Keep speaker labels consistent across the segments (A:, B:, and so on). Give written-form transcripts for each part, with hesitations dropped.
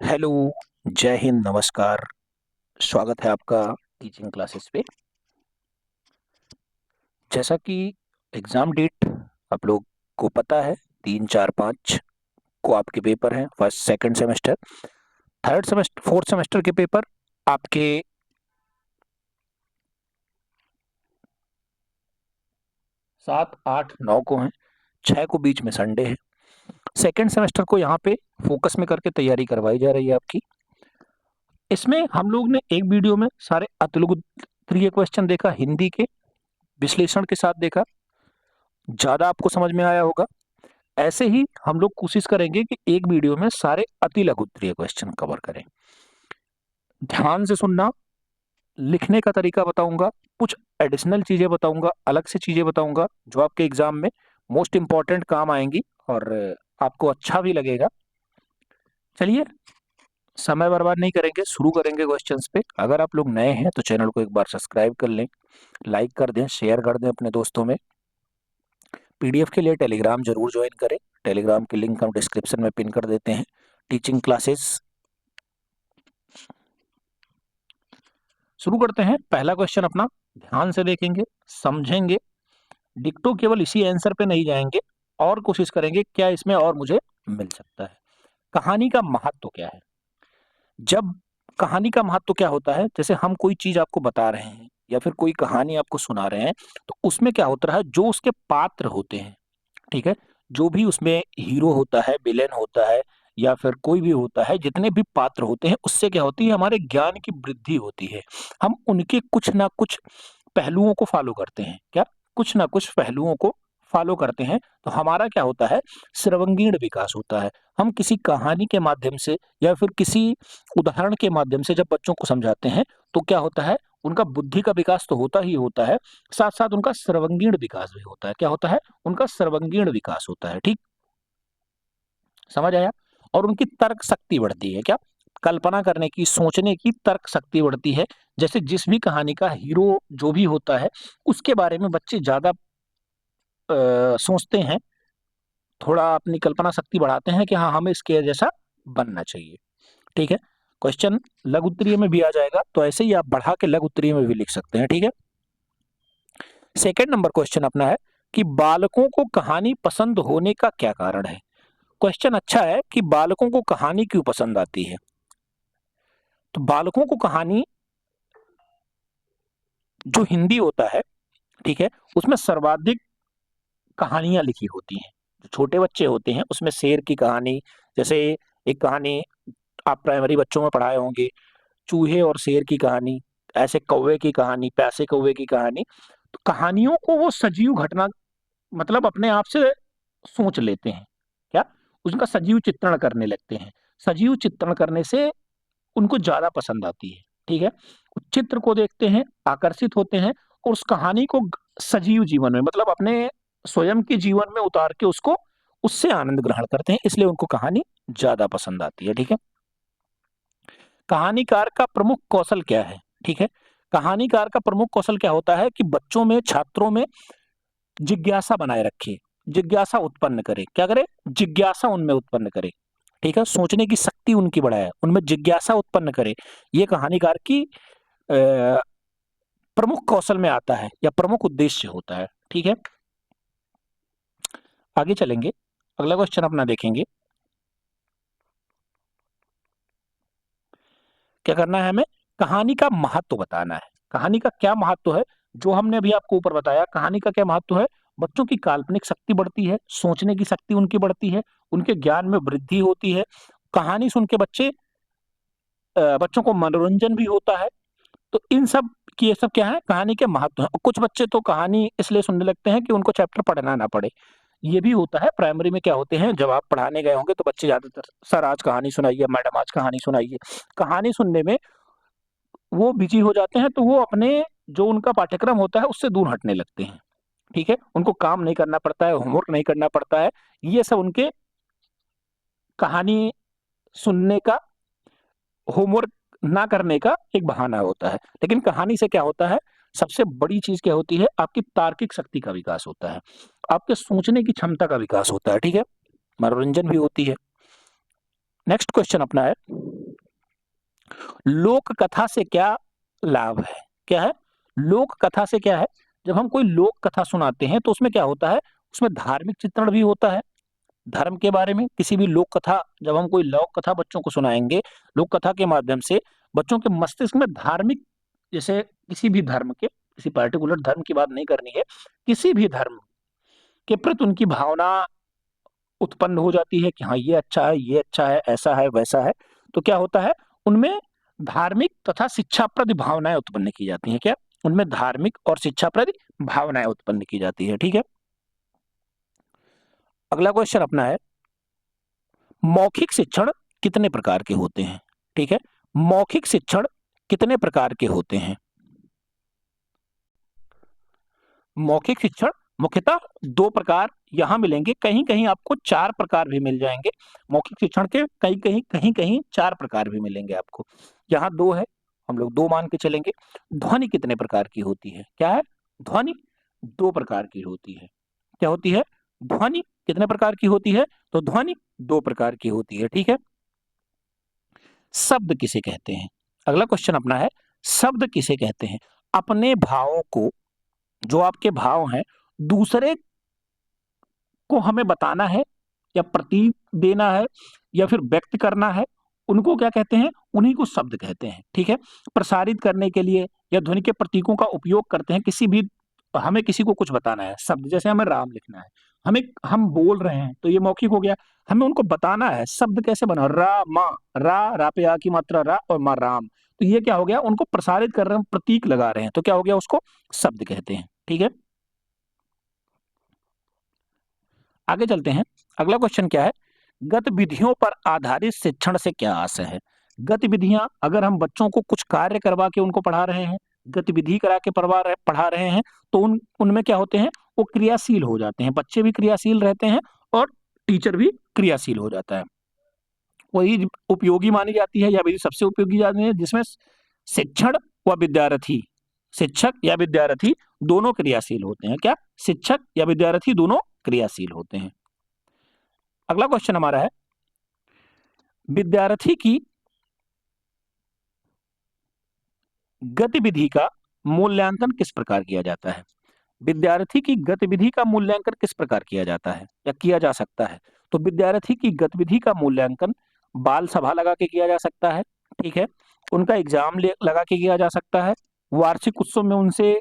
A: Hello, जय हिंद, नमस्कार। स्वागत है आपका टीचिंग क्लासेस पे। जैसा कि एग्ज़ाम डेट आप लोग को पता है, 3, 4, 5 को आपके पेपर हैं, first, second semester, third semester, fourth semester के पेपर आपके 7, 8, 9 को हैं, 6 को बीच में संडे है। सेकंड सेमेस्टर को यहाँ पे फोकस में करके तैयारी करवाई जा रही है आपकी। इसमें हम लोग ने एक वीडियो में सारे अतुलनीय क्वेश्चन देखा, हिंदी के विश्लेषण के साथ देखा, ज़्यादा आपको समझ में आया होगा। ऐसे ही हम लोग कोशिश करेंगे कि एक वीडियो में सारे अति लघु उत्तरीय क्वेश्चन कवर करें। ध्यान से सुनना, लिखने का तरीका बताऊंगा, कुछ एडिशनल चीजें बताऊंगा, अलग से चीजें बताऊंगा जो आपके एग्जाम में मोस्ट इंपॉर्टेंट काम आएंगी और आपको अच्छा भी लगेगा। चलिए, समय बर्बाद नहीं करेंगे, शुरू करेंगे क्वेश्चंस पे। अगर आप लोग नए हैं तो चैनल को एक बार सब्सक्राइब कर लें, लाइक कर दें, शेयर कर दें अपने दोस्तों में। पीडीएफ के लिए टेलीग्राम जरूर ज्वाइन करें। टेलीग्राम की लिंक हम डिस्क्रिप्शन में पिन कर देते हैं। टीचिंग क्लासेस शुरू करते हैं। पहला क्वेश्चन अपना ध्यान से देखेंगे, समझेंगे, डिक्टो केवल इसी आंसर पे नहीं जाएंगे और कोशिश करेंगे क्या इसमें और मुझे मिल सकता है। कहानी का महत्व क्या है? जब कहानी का महत्व क्या होता है, जैसे हम कोई चीज आपको बता रहे हैं या फिर कोई कहानी आपको सुना रहे हैं, तो उसमें क्या होता है, जो उसके पात्र होते हैं, ठीक है, जो भी उसमें हीरो होता है, विलेन होता है या फिर कोई भी होता है, जितने भी पात्र होते हैं उससे क्या होती है, हमारे ज्ञान की वृद्धि होती है। हम उनके कुछ ना कुछ पहलुओं को फॉलो करते हैं। क्या? कुछ ना कुछ पहलुओं को फॉलो करते हैं तो हमारा क्या होता है, सर्वांगीण विकास होता है। हम किसी कहानी के माध्यम से या फिर किसी उदाहरण के माध्यम से जब बच्चों को समझाते हैं तो क्या होता है, उनका बुद्धि का विकास तो होता ही होता है, साथ साथ उनका सर्वांगीण विकास भी होता है। क्या होता है? उनका सर्वांगीण विकास होता है। ठीक, समझ आया? और उनकी तर्क शक्ति बढ़ती है। क्या? कल्पना करने की, सोचने की तर्क शक्ति बढ़ती है। जैसे जिस भी कहानी का हीरो जो भी होता है उसके बारे में बच्चे ज्यादा सोचते हैं, थोड़ा अपनी कल्पना शक्ति बढ़ाते हैं कि हाँ, हमें इसके जैसा बनना चाहिए। ठीक है, क्वेश्चन लघु उत्तरीय में भी आ जाएगा, तो ऐसे ही आप बढ़ा के लघु उत्तरीय में भी लिख सकते हैं। ठीक है, सेकंड नंबर क्वेश्चन अपना है कि बालकों को कहानी पसंद होने का क्या कारण है। क्वेश्चन अच्छा है कि बालकों को कहानी क्यों पसंद आती है। तो बालकों को कहानी, जो हिंदी होता है, ठीक है, उसमें सर्वाधिक कहानियां लिखी होती हैं। जो छोटे बच्चे होते हैं उसमें शेर की कहानी, जैसे एक कहानी आप प्राइमरी बच्चों में पढ़ाए होंगे, चूहे और शेर की कहानी, ऐसे कौवे की कहानी, प्यासे कौवे की कहानी। तो कहानियों को वो सजीव घटना, मतलब अपने आप से सोच लेते हैं। क्या? उसका सजीव चित्रण करने लगते हैं। सजीव चित्रण करने से उनको ज्यादा पसंद आती है। ठीक है, उस चित्र को देखते हैं, आकर्षित होते हैं और उस कहानी को सजीव जीवन में, मतलब अपने स्वयं के जीवन में उतार के उसको, उससे आनंद ग्रहण करते हैं, इसलिए उनको कहानी ज्यादा पसंद आती है। ठीक है, कहानीकार का प्रमुख कौशल क्या है? ठीक है, कहानीकार का प्रमुख कौशल क्या होता है कि बच्चों में, छात्रों में जिज्ञासा बनाए रखे, जिज्ञासा उत्पन्न करे। क्या करे? जिज्ञासा उनमें उत्पन्न करे। ठीक है, सोचने की शक्ति उनकी बढ़ाए, उनमें जिज्ञासा उत्पन्न करे। ये कहानीकार की प्रमुख कौशल में आता है या प्रमुख उद्देश्य होता है। ठीक है, आगे चलेंगे, अगला क्वेश्चन अपना देखेंगे। क्या करना है हमें? कहानी का महत्व बताना है। कहानी का क्या महत्व है? जो हमने अभी आपको ऊपर बताया, कहानी का क्या महत्व है? बच्चों की काल्पनिक शक्ति बढ़ती है, सोचने की शक्ति उनकी बढ़ती है, उनके ज्ञान में वृद्धि होती है। कहानी सुन के बच्चों को मनोरंजन भी होता है। तो इन सब की, ये सब क्या है, कहानी के महत्व है। कुछ बच्चे तो कहानी इसलिए सुनने लगते हैं कि उनको चैप्टर पढ़ना ना पड़े। ये भी होता है। प्राइमरी में क्या होते हैं, जब आप पढ़ाने गए होंगे तो बच्चे ज्यादातर, सर आज कहानी सुनाइए, मैडम आज कहानी सुनाइए, कहानी सुनने में वो बिजी हो जाते हैं, तो वो अपने जो उनका पाठ्यक्रम होता है उससे दूर हटने लगते हैं। ठीक है, उनको काम नहीं करना पड़ता है, होमवर्क नहीं करना पड़ता है, ये सब उनके कहानी सुनने का, होमवर्क ना करने का एक बहाना होता है। लेकिन कहानी से क्या होता है, सबसे बड़ी चीज क्या होती है, आपकी तार्किक शक्ति का विकास होता है, आपके सोचने की क्षमता का विकास होता है। ठीक है, मनोरंजन भी होती है। नेक्स्ट क्वेश्चन अपना है लोक कथा से क्या लाभ है? क्या है? लोक कथा से क्या है? जब हम कोई लोक कथा सुनाते हैं तो उसमें क्या होता है? उसमें धार्मिक चित्रण भी होता है, धर्म के बारे में। किसी भी लोक कथा, जब हम कोई लोक कथा बच्चों को सुनाएँगे, लोक कथा के माध्यम से बच्चों के मस्तिष्क में धार्मिक, जैसे किसी भी धर्म के, किसी पार्टिकुलर धर्म की बात नहीं करनी है, किसी भी धर्म के प्रति उनकी भावना उत्पन्न हो जाती है कि हाँ, ये अच्छा है, ये अच्छा है, ऐसा है, वैसा है। तो क्या होता है? उनमें धार्मिक तथा शिक्षाप्रद भावनाएँ उत्पन्न की जाती हैं। क्या? उनमें धार्मिक और शिक्षाप्रद भावनाएँ उत्पन्न की जाती है। ठीक है? अगला क्वेश्चन अपना है, मौखिक शिक्षण कितने प्रकार के होते हैं? ठीक है? मौखिक शिक्षण कितने प्रकार के होते हैं? मौखिक शिक्षण मुख्यतः 2 प्रकार यहाँ मिलेंगे, कहीं-कहीं आपको 4 प्रकार भी मिल जाएँगे। मौखिक शिक्षण के कहीं-कहीं 4 प्रकार भी मिलेंगे आपको। यहाँ 2 है, हम लोग 2 मान के चलेंगे। ध्वनि कितने प्रकार की होती है? क्या है? ध्वनि 2 प्रकार की होती है। क्या होती है? ध्वनि कितने प्रकार की होती है? तो ध्वनि 2 प्रकार की होती है। ठीक है? शब्द किसे कहते हैं? अगला क्वेश्चन अपना है, शब्द किसे कहते हैं? अपने भावों को, जो आपके भाव हैं, दूसरे को हमें बताना है या प्रतीक देना है या फिर व्यक्त करना है, उनको क्या कहते हैं? उन्हीं को शब्द कहते हैं। ठीक है? प्रसारित करने के लिए या ध्वनि के प्रतीकों का उपयोग करते हैं, किसी भी, हमें किसी को कुछ बताना है, शब्द, जैसे हमें राम लिखना है, हम बोल रहे हैं तो ये मौखिक हो गया। हमें उनको बताना है, शब्द कैसे बना, रा मा, रा पे आ की मात्रा रा और मा राम। तो ये क्या हो गया? उनको प्रसारित कर रहे हैं, प्रतीक लगा रहे हैं, तो क्या हो गया? उसको शब्द कहते हैं। ठीक है? आगे चलते हैं। अगला क्वेश्चन क्या है? गतिविधियों पर आधारित शिक्षण से क्या आशय है? गतिविधियां, अगर हम बच्चों को कुछ कार्य करवा के उनको पढ़ा रहे हैं, गतिविधि करा के पढ़ा रहे हैं, तो उनमें क्या होते हैं? वो क्रियाशील हो जाते हैं, बच्चे भी क्रियाशील रहते हैं और टीचर भी क्रियाशील हो जाता है। वही उपयोगी मानी जाती है, या विधि सबसे उपयोगी जाती है जिसमें शिक्षण व विद्यार्थी, शिक्षक या विद्यार्थी दोनों क्रियाशील होते हैं। क्या? शिक्षक या विद्यार्थी दोनों क्रियाशील होते हैं। अगला क्वेश्चन हमारा है, विद्यार्थी की गतिविधि का मूल्यांकन किस प्रकार किया जाता है? विद्यार्थी की गतिविधि का मूल्यांकन किस प्रकार किया जाता है या किया जा सकता है? तो विद्यार्थी की गतिविधि का मूल्यांकन बाल सभा लगा के किया जा सकता है। ठीक है? उनका एग्जाम लगा के किया जा सकता है। वार्षिक उत्सव में उनसे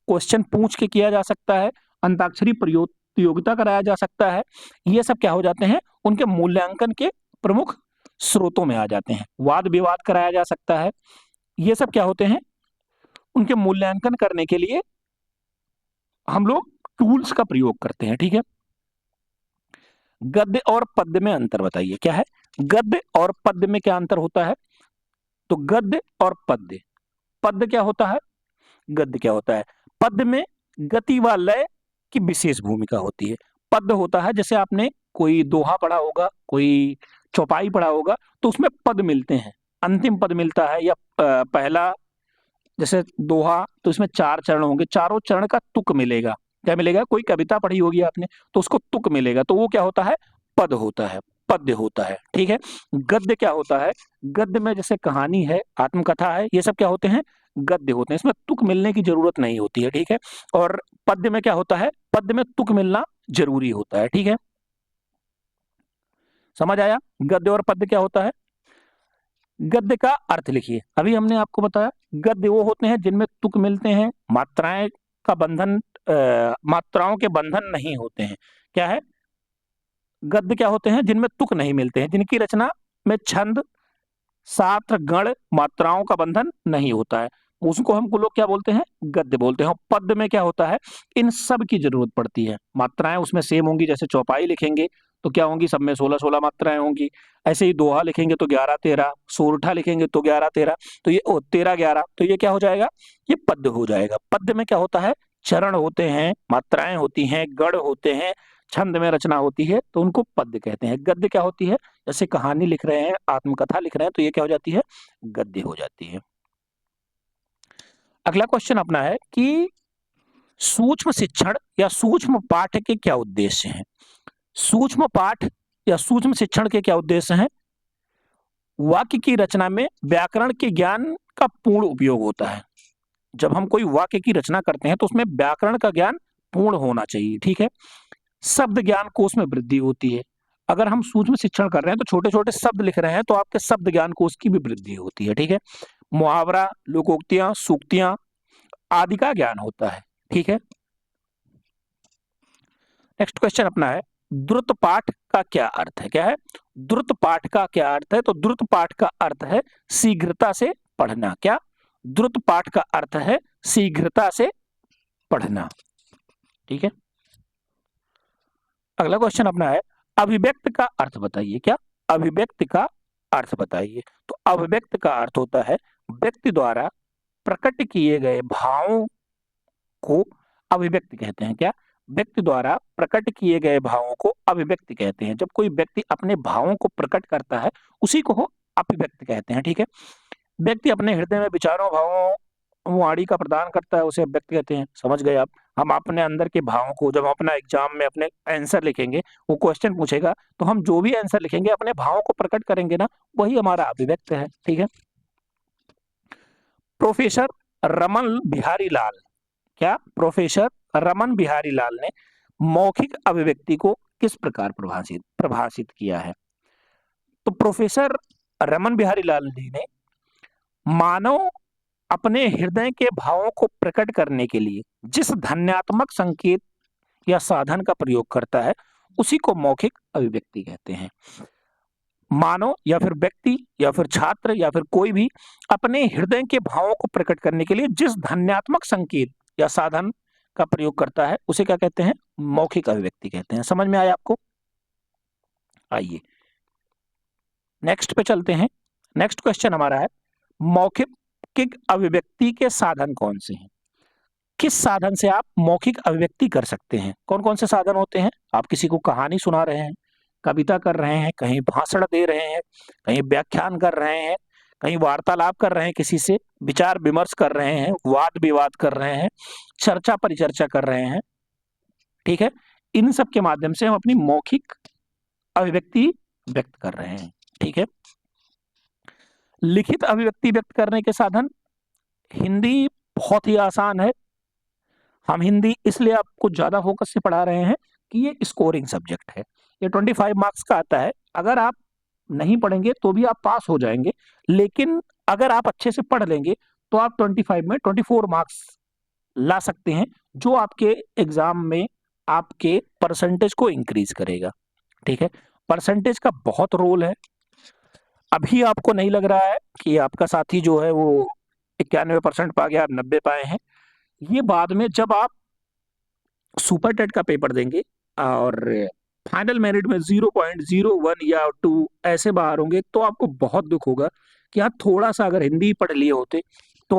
A: क्वेश्चन पूछ के किया जा सकता है। अंताक्षरी प्रतियोगिता कराया जा सकता है। ये सब क्या हो जाते हैं? उनके मूल्यांकन के प्रमुख स्रोतों में आ जाते हैं। वाद विवाद कराया जा सकता है। ये सब क्या होते हैं? उनके मूल्यांकन करने के लिए हम लोग टूल्स का प्रयोग करते हैं। ठीक है? गद्य और पद्य में अंतर बताइए। क्या है? गद्य और पद्य में क्या अंतर होता है? तो गद्य और पद्य, पद्य क्या होता है, गद्य क्या होता है? पद्य में गति व लय की विशेष भूमिका होती है। पद्य होता है, जैसे आपने कोई दोहा पढ़ा होगा, कोई चौपाई पढ़ा होगा, तो उसमें पद मिलते हैं, अंतिम पद मिलता है, या पहला, जैसे दोहा, तो इसमें 4 चरण होंगे, चारों चरण का तुक मिलेगा। क्या मिलेगा? कोई कविता पढ़ी होगी आपने, तो उसको तुक मिलेगा, तो वो क्या होता है? पद होता है, पद्य होता है। ठीक है? गद्य क्या होता है? गद्य में जैसे कहानी है, आत्मकथा है, ये सब क्या होते हैं? गद्य होते हैं। इसमें तुक मिलने की जरूरत नहीं होती है। ठीक है? और पद्य में क्या होता है? पद्य में तुक मिलना जरूरी होता है। ठीक है? समझ आया गद्य और पद्य क्या होता है? गद्य का अर्थ लिखिए। अभी हमने आपको बताया, गद्य वो होते हैं जिनमें तुक मिलते हैं, मात्राएं का बंधन, मात्राओं के बंधन नहीं होते हैं। क्या है? गद्य क्या होते हैं? जिनमें तुक नहीं मिलते हैं, जिनकी रचना में छंद, सात्र, गण, मात्राओं का बंधन नहीं होता है, उसको हम लोग क्या बोलते हैं? गद्य बोलते हैं। और पद्य में क्या होता है? इन सब की जरूरत पड़ती है, मात्राएं उसमें सेम होंगी, जैसे चौपाई लिखेंगे तो क्या होंगी? सब में 16-16 मात्राएं होंगी। ऐसे ही दोहा लिखेंगे तो 11-13, सोरठा लिखेंगे तो 11-13, तो ये 13-11, तो ये क्या हो जाएगा? ये पद्य हो जाएगा। पद्य में क्या होता है? चरण होते हैं, मात्राएं होती हैं, गढ़ होते हैं, छंद में रचना होती है, तो उनको पद्य कहते हैं। गद्य क्या होती है? जैसे कहानी लिख रहे हैं, आत्मकथा लिख रहे हैं, तो ये क्या हो जाती है? गद्य हो जाती है। अगला क्वेश्चन अपना है कि सूक्ष्म शिक्षण या सूक्ष्म पाठ के क्या उद्देश्य हैं? सूक्ष्म पाठ या सूक्ष्म शिक्षण के क्या उद्देश्य हैं? वाक्य की रचना में व्याकरण के ज्ञान का पूर्ण उपयोग होता है। जब हम कोई वाक्य की रचना करते हैं तो उसमें व्याकरण का ज्ञान पूर्ण होना चाहिए, ठीक है। शब्द ज्ञान कोश में वृद्धि होती है। अगर हम सूक्ष्म शिक्षण कर रहे हैं तो छोटे-छोटे शब्द लिख रहे हैं तो आपके शब्द ज्ञान कोश की भी वृद्धि होती है, ठीक है। मुहावरा, लोकोक्तियां, सूक्तियां आदि का ज्ञान होता है, ठीक है। नेक्स्ट क्वेश्चन अपना है, द्रुत पाठ का क्या अर्थ है? क्या है? द्रुत पाठ का क्या अर्थ है? तो द्रुत पाठ का अर्थ है शीघ्रता से पढ़ना। क्या? द्रुत पाठ का अर्थ है शीघ्रता से पढ़ना, ठीक है। अगला क्वेश्चन अपना है, अभिव्यक्त का अर्थ बताइए। क्या? अभिव्यक्त का अर्थ बताइए। तो अभिव्यक्त का अर्थ होता है व्यक्ति द्वारा प्रकट किए गए भावों को अभिव्यक्ति कहते हैं। क्या? व्यक्ति द्वारा प्रकट किए गए भावों को अभिव्यक्ति कहते हैं। जब कोई व्यक्ति अपने भावों को प्रकट करता है उसी को अभिव्यक्ति कहते हैं, ठीक है। व्यक्ति अपने हृदय में विचारों भावों वाणी का प्रदान करता है, उसे अभिव्यक्ति कहते हैं। समझ गए आप? हम अपने अंदर के भावों को जब हम अपना एग्जाम में अपने आंसर लिखेंगे, वो क्वेश्चन पूछेगा तो हम जो भी आंसर लिखेंगे अपने भावों को प्रकट करेंगे ना, वही हमारा अभिव्यक्त है, ठीक है। प्रोफेसर रमन बिहारी लाल, क्या? प्रोफेसर रमन बिहारी लाल ने मौखिक अभिव्यक्ति को किस प्रकार प्रभाषित किया है? तो प्रोफेसर रमन बिहारी लाल जी ने मानव अपने हृदय के भावों को प्रकट करने के लिए जिस ध्वन्यात्मक संकेत या साधन का प्रयोग करता है उसी को मौखिक अभिव्यक्ति कहते हैं। मानव या फिर व्यक्ति या फिर छात्र या फिर कोई भी अपने हृदय के भावों को प्रकट करने के लिए जिस ध्वन्यात्मक संकेत या साधन का प्रयोग करता है उसे क्या कहते हैं? मौखिक अभिव्यक्ति कहते हैं। समझ में आया आपको? आइए नेक्स्ट पे चलते हैं। नेक्स्ट क्वेश्चन हमारा है, मौखिक अभिव्यक्ति के साधन कौन से हैं? किस साधन से आप मौखिक अभिव्यक्ति कर सकते हैं? कौन कौन से साधन होते हैं? आप किसी को कहानी सुना रहे हैं, कविता कर रहे हैं, कहीं भाषण दे रहे हैं, कहीं व्याख्यान कर रहे हैं, कहीं वार्तालाप कर रहे हैं, किसी से विचार विमर्श कर रहे हैं, वाद विवाद कर रहे हैं, चर्चा परिचर्चा कर रहे हैं, ठीक है। इन सब के माध्यम से हम अपनी मौखिक अभिव्यक्ति व्यक्त कर रहे हैं, ठीक है। लिखित अभिव्यक्ति व्यक्त करने के साधन, हिंदी बहुत ही आसान है। हम हिंदी इसलिए आपको ज्यादा फोकस से पढ़ा रहे हैं कि ये स्कोरिंग सब्जेक्ट है, ये 25 मार्क्स का आता है। अगर आप नहीं पढ़ेंगे तो भी आप पास हो जाएंगे, लेकिन अगर आप अच्छे से पढ़ लेंगे तो आप 25 में 24 मार्क्स ला सकते हैं, जो आपके एग्जाम में आपके परसेंटेज को इंक्रीज करेगा, ठीक है। परसेंटेज का बहुत रोल है। अभी आपको नहीं लग रहा है कि आपका साथी जो है वो 91% पा गया, आप 90 पाए हैं। ये बाद में जब आप सुपर टेट का पेपर देंगे और फाइनल मेरिट में 0.01 या 2 ऐसे बाहर होंगे तो आपको बहुत दुख होगा कि आप थोड़ा सा अगर हिंदी पढ़ लिए होते तो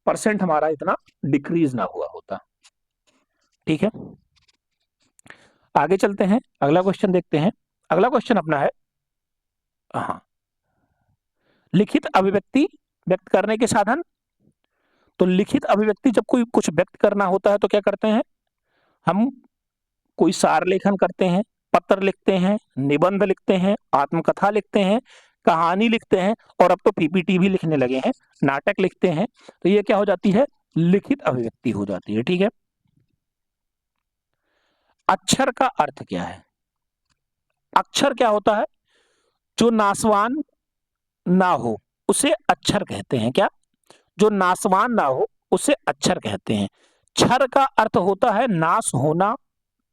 A: परसेंट हमारा इतना डिक्रीज ना हुआ होता, ठीक है। आगे चलते हैं, अगला क्वेश्चन देखते हैं। अगला क्वेश्चन अपना है, हाँ, लिखित अभिव्यक्ति व्यक्त करने के साधन। तो लिखित अभिव्यक्ति जब कोई कुछ व्यक्त करना होता है तो क्या करते हैं? हम कोई सार लेखन करते हैं, पत्र लिखते हैं, निबंध लिखते हैं, आत्मकथा लिखते हैं, कहानी लिखते हैं और अब तो पीपीटी भी लिखने लगे हैं, नाटक लिखते हैं। तो ये क्या हो जाती है? लिखित अभिव्यक्ति हो जाती है, ठीक है। अक्षर का अर्थ क्या है? अक्षर क्या होता है? जो नासवान ना हो उसे अक्षर कहते हैं। क्या? जो नासवान ना हो उसे अक्षर कहते हैं। क्षर का अर्थ होता है नाश होना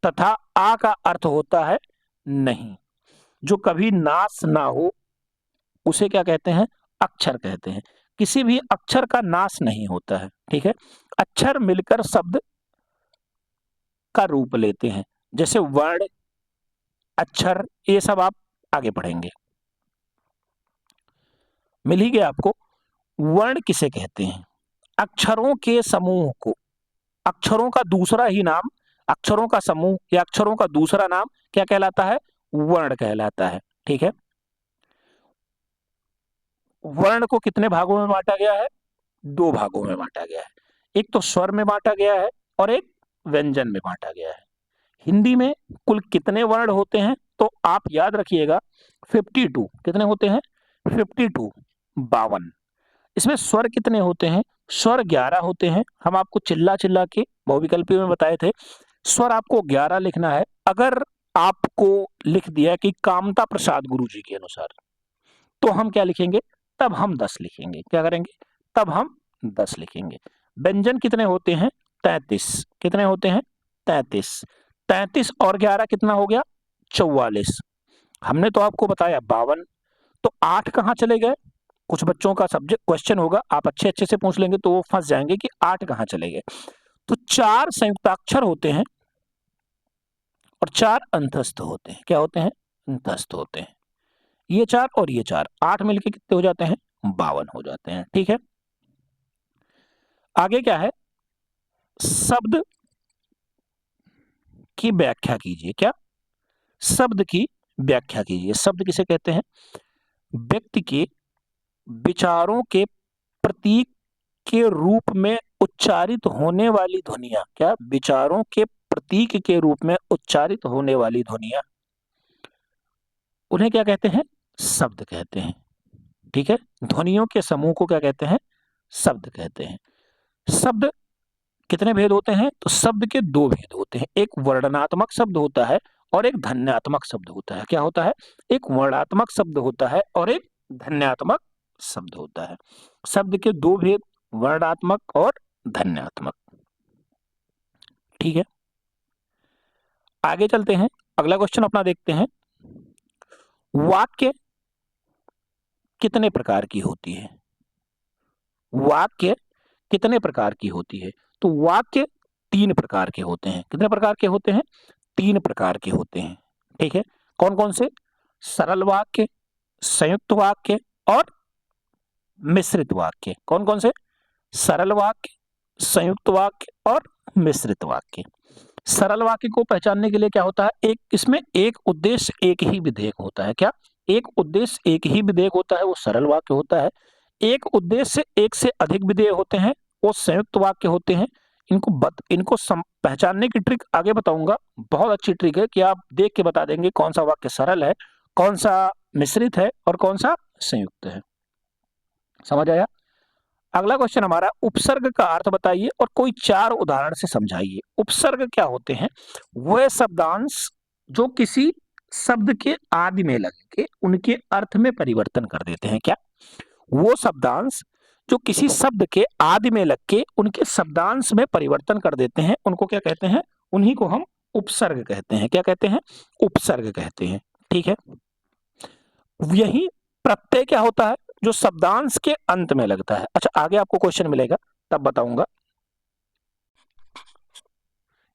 A: तथा आ का अर्थ होता है नहीं। जो कभी नाश ना हो उसे क्या कहते हैं? अक्षर कहते हैं। किसी भी अक्षर का नाश नहीं होता है, ठीक है। अक्षर मिलकर शब्द का रूप लेते हैं, जैसे वर्ण, अक्षर, ये सब आप आगे पढ़ेंगे। मिल ही गया आपको। वर्ण किसे कहते हैं? अक्षरों के समूह को, अक्षरों का दूसरा ही नाम, अक्षरों का समूह या अक्षरों का दूसरा नाम क्या कहलाता है? वर्ण कहलाता है, ठीक है। वर्ण को कितने भागों में बांटा गया है? 2 भागों में बांटा गया है। एक तो स्वर में बांटा गया है और एक व्यंजन में बांटा गया है। हिंदी में कुल कितने वर्ण होते हैं? तो आप याद रखिएगा 52। कितने होते हैं? 52 52। इसमें स्वर कितने होते हैं? स्वर 11 होते हैं। हम आपको चिल्ला चिल्ला के बहुविकल्पी में बताए थे, स्वर आपको 11 लिखना है। अगर आपको लिख दिया कि कामता प्रसाद गुरु जी के अनुसार, तो हम क्या लिखेंगे? तब हम 10 लिखेंगे। क्या करेंगे? तब हम 10 लिखेंगे। व्यंजन कितने होते हैं? 33। कितने होते हैं? 33। 33 और 11 कितना हो गया? 44। हमने तो आपको बताया 52, तो 8 कहाँ चले गए? कुछ बच्चों का सब्जेक्ट क्वेश्चन होगा, आप अच्छे से पूछ लेंगे तो वो फंस जाएंगे कि 8 कहाँ चले गए। तो 4 संयुक्ताक्षर होते हैं और 4 अंतस्थ होते हैं। क्या होते हैं? अंतस्थ होते हैं। ये 4 और ये 4, 8 मिलके कितने हो जाते हैं? 52 हो जाते हैं। ठीक है, आगे क्या है? शब्द की व्याख्या कीजिए। क्या? शब्द की व्याख्या कीजिए। शब्द किसे कहते हैं? व्यक्ति के विचारों के प्रतीक के रूप में उच्चारित होने वाली ध्वनियां। क्या? विचारों के प्रतीक के रूप में उच्चारित होने वाली ध्वनियां, उन्हें क्या कहते हैं? शब्द कहते हैं। ठीक है, ध्वनियों के समूह को क्या कहते हैं? शब्द कहते हैं। शब्द कितने भेद होते हैं? तो शब्द के 2 भेद होते हैं। एक वर्णनात्मक शब्द होता है और एक ध्वन्यात्मक शब्द होता है। क्या होता है? एक वर्णात्मक शब्द होता है और एक ध्वन्यात्मक शब्द होता है। शब्द के 2 भेद, वर्णात्मक और ध्वन्यात्मक। ठीक है, आगे चलते हैं। अगला क्वेश्चन अपना देखते हैं। वाक्य कितने प्रकार की होती है? वाक्य कितने प्रकार की होती है? तो वाक्य 3 प्रकार के होते हैं। कितने प्रकार के होते हैं? 3 प्रकार के होते हैं। ठीक है, कौन कौन से? सरल वाक्य, संयुक्त वाक्य और मिश्रित वाक्य। कौन कौन से? सरल वाक्य, संयुक्त वाक्य और मिश्रित वाक्य। सरल वाक्य को पहचानने के लिए क्या होता है? एक इसमें एक उद्देश्य एक ही विधेयक होता है। क्या? एक उद्देश्य एक ही विधेयक होता है, वो सरल वाक्य होता है। एक उद्देश्य एक से अधिक विधेय होते हैं, वो संयुक्त वाक्य होते हैं। इनको पहचानने की ट्रिक आगे बताऊंगा। बहुत अच्छी ट्रिक है कि आप देख के बता देंगे कौन सा वाक्य सरल है, कौन सा मिश्रित है और कौन सा संयुक्त है। समझ आया? अगला क्वेश्चन हमारा, उपसर्ग का अर्थ बताइए और कोई 4 उदाहरण से समझाइए। उपसर्ग क्या होते हैं? वह शब्दांश जो किसी शब्द के आदि में लग के उनके अर्थ में परिवर्तन कर देते हैं। क्या? वो शब्दांश जो किसी शब्द के आदि में लग के उनके शब्दांश में परिवर्तन कर देते हैं, उनको क्या कहते हैं? उन्हीं को हम उपसर्ग कहते हैं। क्या कहते हैं? उपसर्ग कहते हैं। ठीक है, यही प्रत्यय क्या होता है? जो शब्दांश के अंत में लगता है। अच्छा, आगे आपको क्वेश्चन मिलेगा तब बताऊंगा।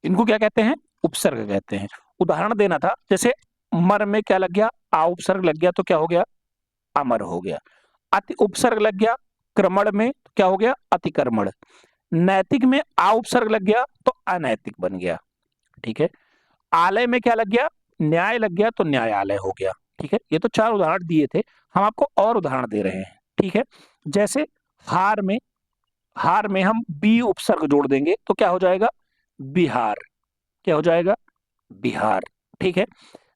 A: इनको क्या कहते हैं? उपसर्ग कहते हैं। उदाहरण देना था, जैसे मर में क्या लग गया? आ उपसर्ग लग गया तो क्या हो गया? अमर हो गया। अति उपसर्ग लग गया क्रमण में, क्या हो गया? अतिक्रमण। नैतिक में आ उपसर्ग लग गया तो अनैतिक बन गया। ठीक है, आलय में क्या लग गया? न्याय लग गया तो न्यायालय हो गया। ठीक है, ये तो 4 उदाहरण दिए थे, हम आपको और उदाहरण दे रहे हैं। ठीक है, जैसे हार में हम बी उपसर्ग जोड़ देंगे तो क्या हो जाएगा? बिहार। क्या हो जाएगा? बिहार। ठीक है,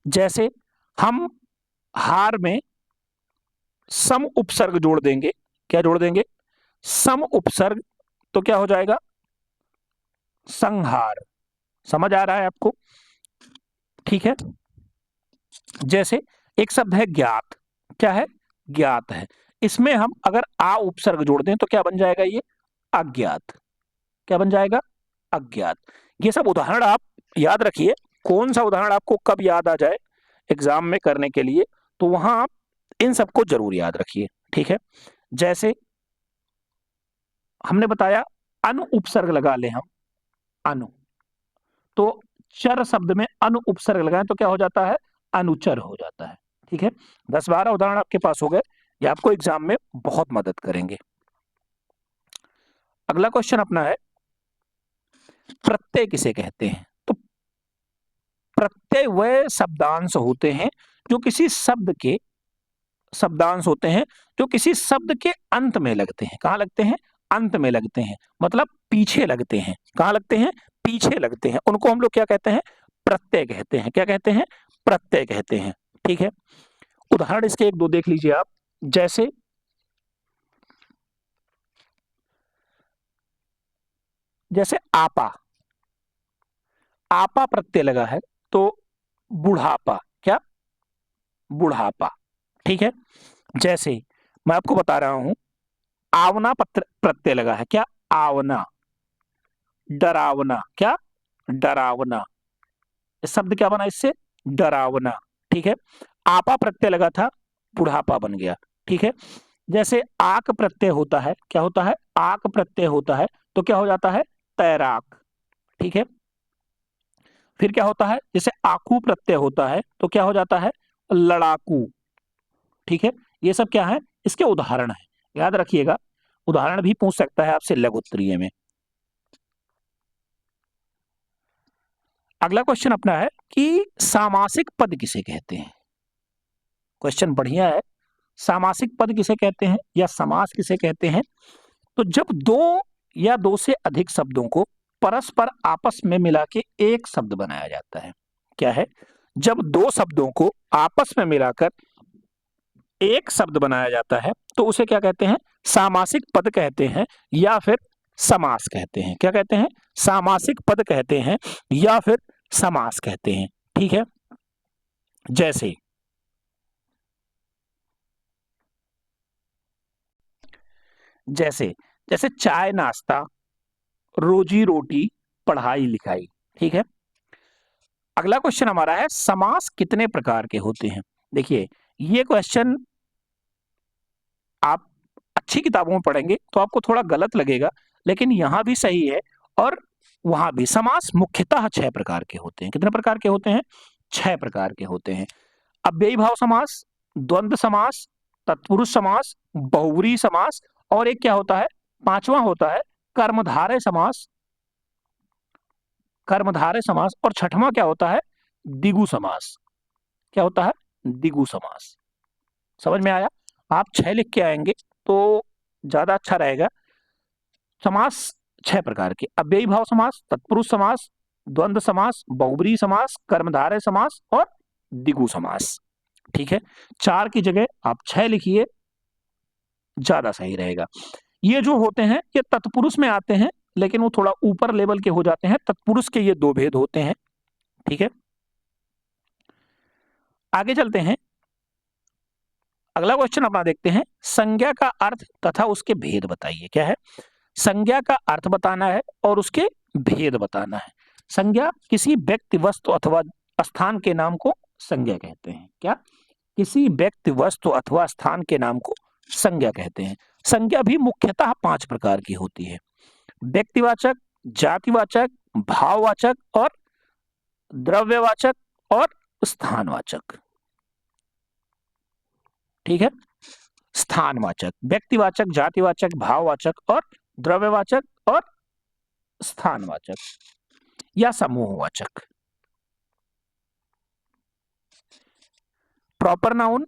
A: जैसे हम हार में सम उपसर्ग जोड़ देंगे। क्या जोड़ देंगे? सम उपसर्ग, तो क्या हो जाएगा? संहार। समझ आ रहा है आपको? ठीक है, जैसे एक शब्द है ज्ञात। क्या है? ज्ञात है। इसमें हम अगर आ उपसर्ग जोड़ दें तो क्या बन जाएगा? ये अज्ञात। क्या बन जाएगा? अज्ञात। ये सब उदाहरण आप याद रखिए। कौन सा उदाहरण आपको कब याद आ जाए एग्जाम में करने के लिए, तो वहां आप इन सबको जरूर याद रखिए। ठीक है, जैसे हमने बताया अनु उपसर्ग लगा ले हम, अनु, तो चर शब्द में अनु उपसर्ग लगाएं तो क्या हो जाता है? अनुचर हो जाता है। ठीक है, 10-12 उदाहरण आपके पास हो गए, ये आपको एग्जाम में बहुत मदद करेंगे। अगला क्वेश्चन अपना है, प्रत्यय किसे कहते हैं? तो प्रत्यय वह शब्दांश होते हैं जो किसी शब्द के शब्दांश होते हैं जो किसी शब्द के अंत में लगते हैं। कहां लगते हैं? अंत में लगते हैं, मतलब पीछे लगते हैं। कहां लगते हैं? पीछे लगते हैं। उनको हम लोग क्या कहते हैं? प्रत्यय कहते हैं। क्या कहते हैं? प्रत्यय कहते हैं। ठीक है, उदाहरण इसके 1-2 देख लीजिए आप। जैसे जैसे आपा, आपा प्रत्यय लगा है तो बुढ़ापा, क्या? बुढ़ापा। ठीक है। जैसे मैं आपको बता रहा हूं, आवना प्रत्यय लगा है, क्या? आवना। डरावना, क्या? डरावना। शब्द क्या बना इससे? डरावना। ठीक है। आपा प्रत्यय लगा था, बुढ़ापा बन गया। ठीक है। जैसे आक प्रत्यय होता है, क्या होता है? आक प्रत्यय होता है तो क्या हो जाता है? तैराक। ठीक है। फिर क्या होता है? जैसे आकू प्रत्यय होता है तो क्या हो जाता है? लड़ाकू। ठीक है। ये सब क्या है? इसके उदाहरण है, याद रखिएगा। उदाहरण भी पूछ सकता है आपसे लघु उत्तरीय में। अगला क्वेश्चन अपना है कि सामासिक पद किसे कहते हैं? क्वेश्चन बढ़िया है। सामासिक पद किसे कहते हैं या समास किसे कहते हैं? तो जब दो या दो से अधिक शब्दों को परस्पर आपस में मिला के एक शब्द बनाया जाता है। क्या है? जब दो शब्दों को आपस में मिलाकर एक शब्द बनाया जाता है तो उसे क्या कहते हैं? सामासिक पद कहते हैं या फिर समास कहते हैं। क्या कहते हैं? सामासिक पद कहते हैं या फिर समास कहते हैं। ठीक है। जैसे जैसे जैसे चाय नाश्ता, रोजी रोटी, पढ़ाई लिखाई। ठीक है। अगला क्वेश्चन हमारा है, समास कितने प्रकार के होते हैं? देखिए, ये क्वेश्चन आप अच्छी किताबों में पढ़ेंगे तो आपको थोड़ा गलत लगेगा, लेकिन यहां भी सही है और वहां भी। समास मुख्यतः 6 प्रकार के होते हैं। कितने प्रकार के होते हैं? 6 प्रकार के होते हैं। अव्ययी भाव समास, द्वंद्व समास, तत्पुरुष समास, बहुव्रीहि समास, और एक क्या होता है? पांचवा होता है कर्मधारय समास। कर्मधारय समास। और छठवां क्या होता है? द्विगु समास। क्या होता है? द्विगु समास। समझ में आया? आप 6 लिख के आएंगे तो ज्यादा अच्छा रहेगा। समास 6 प्रकार के: अव्ययी भाव समास, तत्पुरुष समास, द्वंद्व समास, बहुब्रीहि समास, कर्मधारय समास और द्विगु समास। ठीक है। 4 की जगह आप 6 लिखिए, ज्यादा सही रहेगा। ये जो होते हैं ये तत्पुरुष में आते हैं, लेकिन वो थोड़ा ऊपर लेवल के हो जाते हैं। तत्पुरुष के ये 2 भेद होते हैं। ठीक है। आगे चलते हैं। अगला क्वेश्चन अपना देखते हैं, संज्ञा का अर्थ तथा उसके भेद बताइए। क्या है? संज्ञा का अर्थ बताना है और उसके भेद बताना है। संज्ञा किसी व्यक्ति, वस्तु अथवा स्थान के नाम को संज्ञा कहते हैं। क्या? किसी व्यक्ति, वस्तु अथवा स्थान के नाम को संज्ञा कहते हैं। संज्ञा भी मुख्यतः 5 प्रकार की होती है: व्यक्तिवाचक, जातिवाचक, भाववाचक और द्रव्यवाचक और स्थानवाचक। ठीक है। स्थानवाचक, व्यक्तिवाचक, जातिवाचक, भाववाचक और द्रव्यवाचक और स्थानवाचक या समूहवाचक। Proper noun,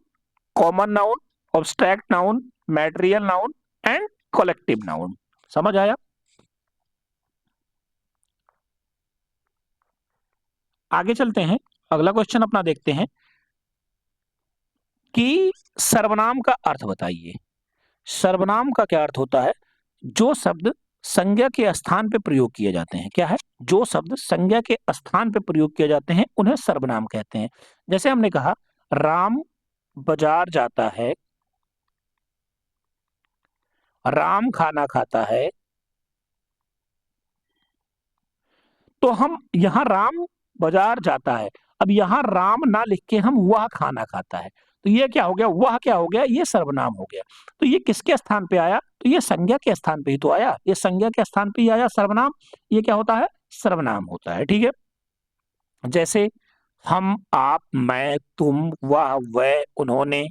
A: common noun, abstract noun, material noun and collective noun. समझ आया? आगे चलते हैं। अगला क्वेश्चन अपना देखते हैं कि सर्वनाम का अर्थ बताइए। सर्वनाम का क्या अर्थ होता है? जो शब्द संज्ञा के स्थान पे प्रयोग किए जाते हैं। क्या है? जो शब्द संज्ञा के स्थान पे प्रयोग किए जाते हैं उन्हें सर्वनाम कहते हैं। जैसे हमने कहा, राम बाजार जाता है, राम खाना खाता है, तो हम यहां राम बाजार जाता है, अब यहां राम ना लिख के हम वह खाना खाता है, तो ये क्या हो गया? वह क्या हो गया? ये सर्वनाम हो गया। तो ये किसके स्थान पे आया? तो ये संज्ञा के स्थान पे ही तो आया। ये संज्ञा के स्थान पे ही आया सर्वनाम। ये क्या होता है? सर्वनाम होता है। ठीक है। जैसे हम, आप, मैं, तुम, वह, वह, उन्होंने,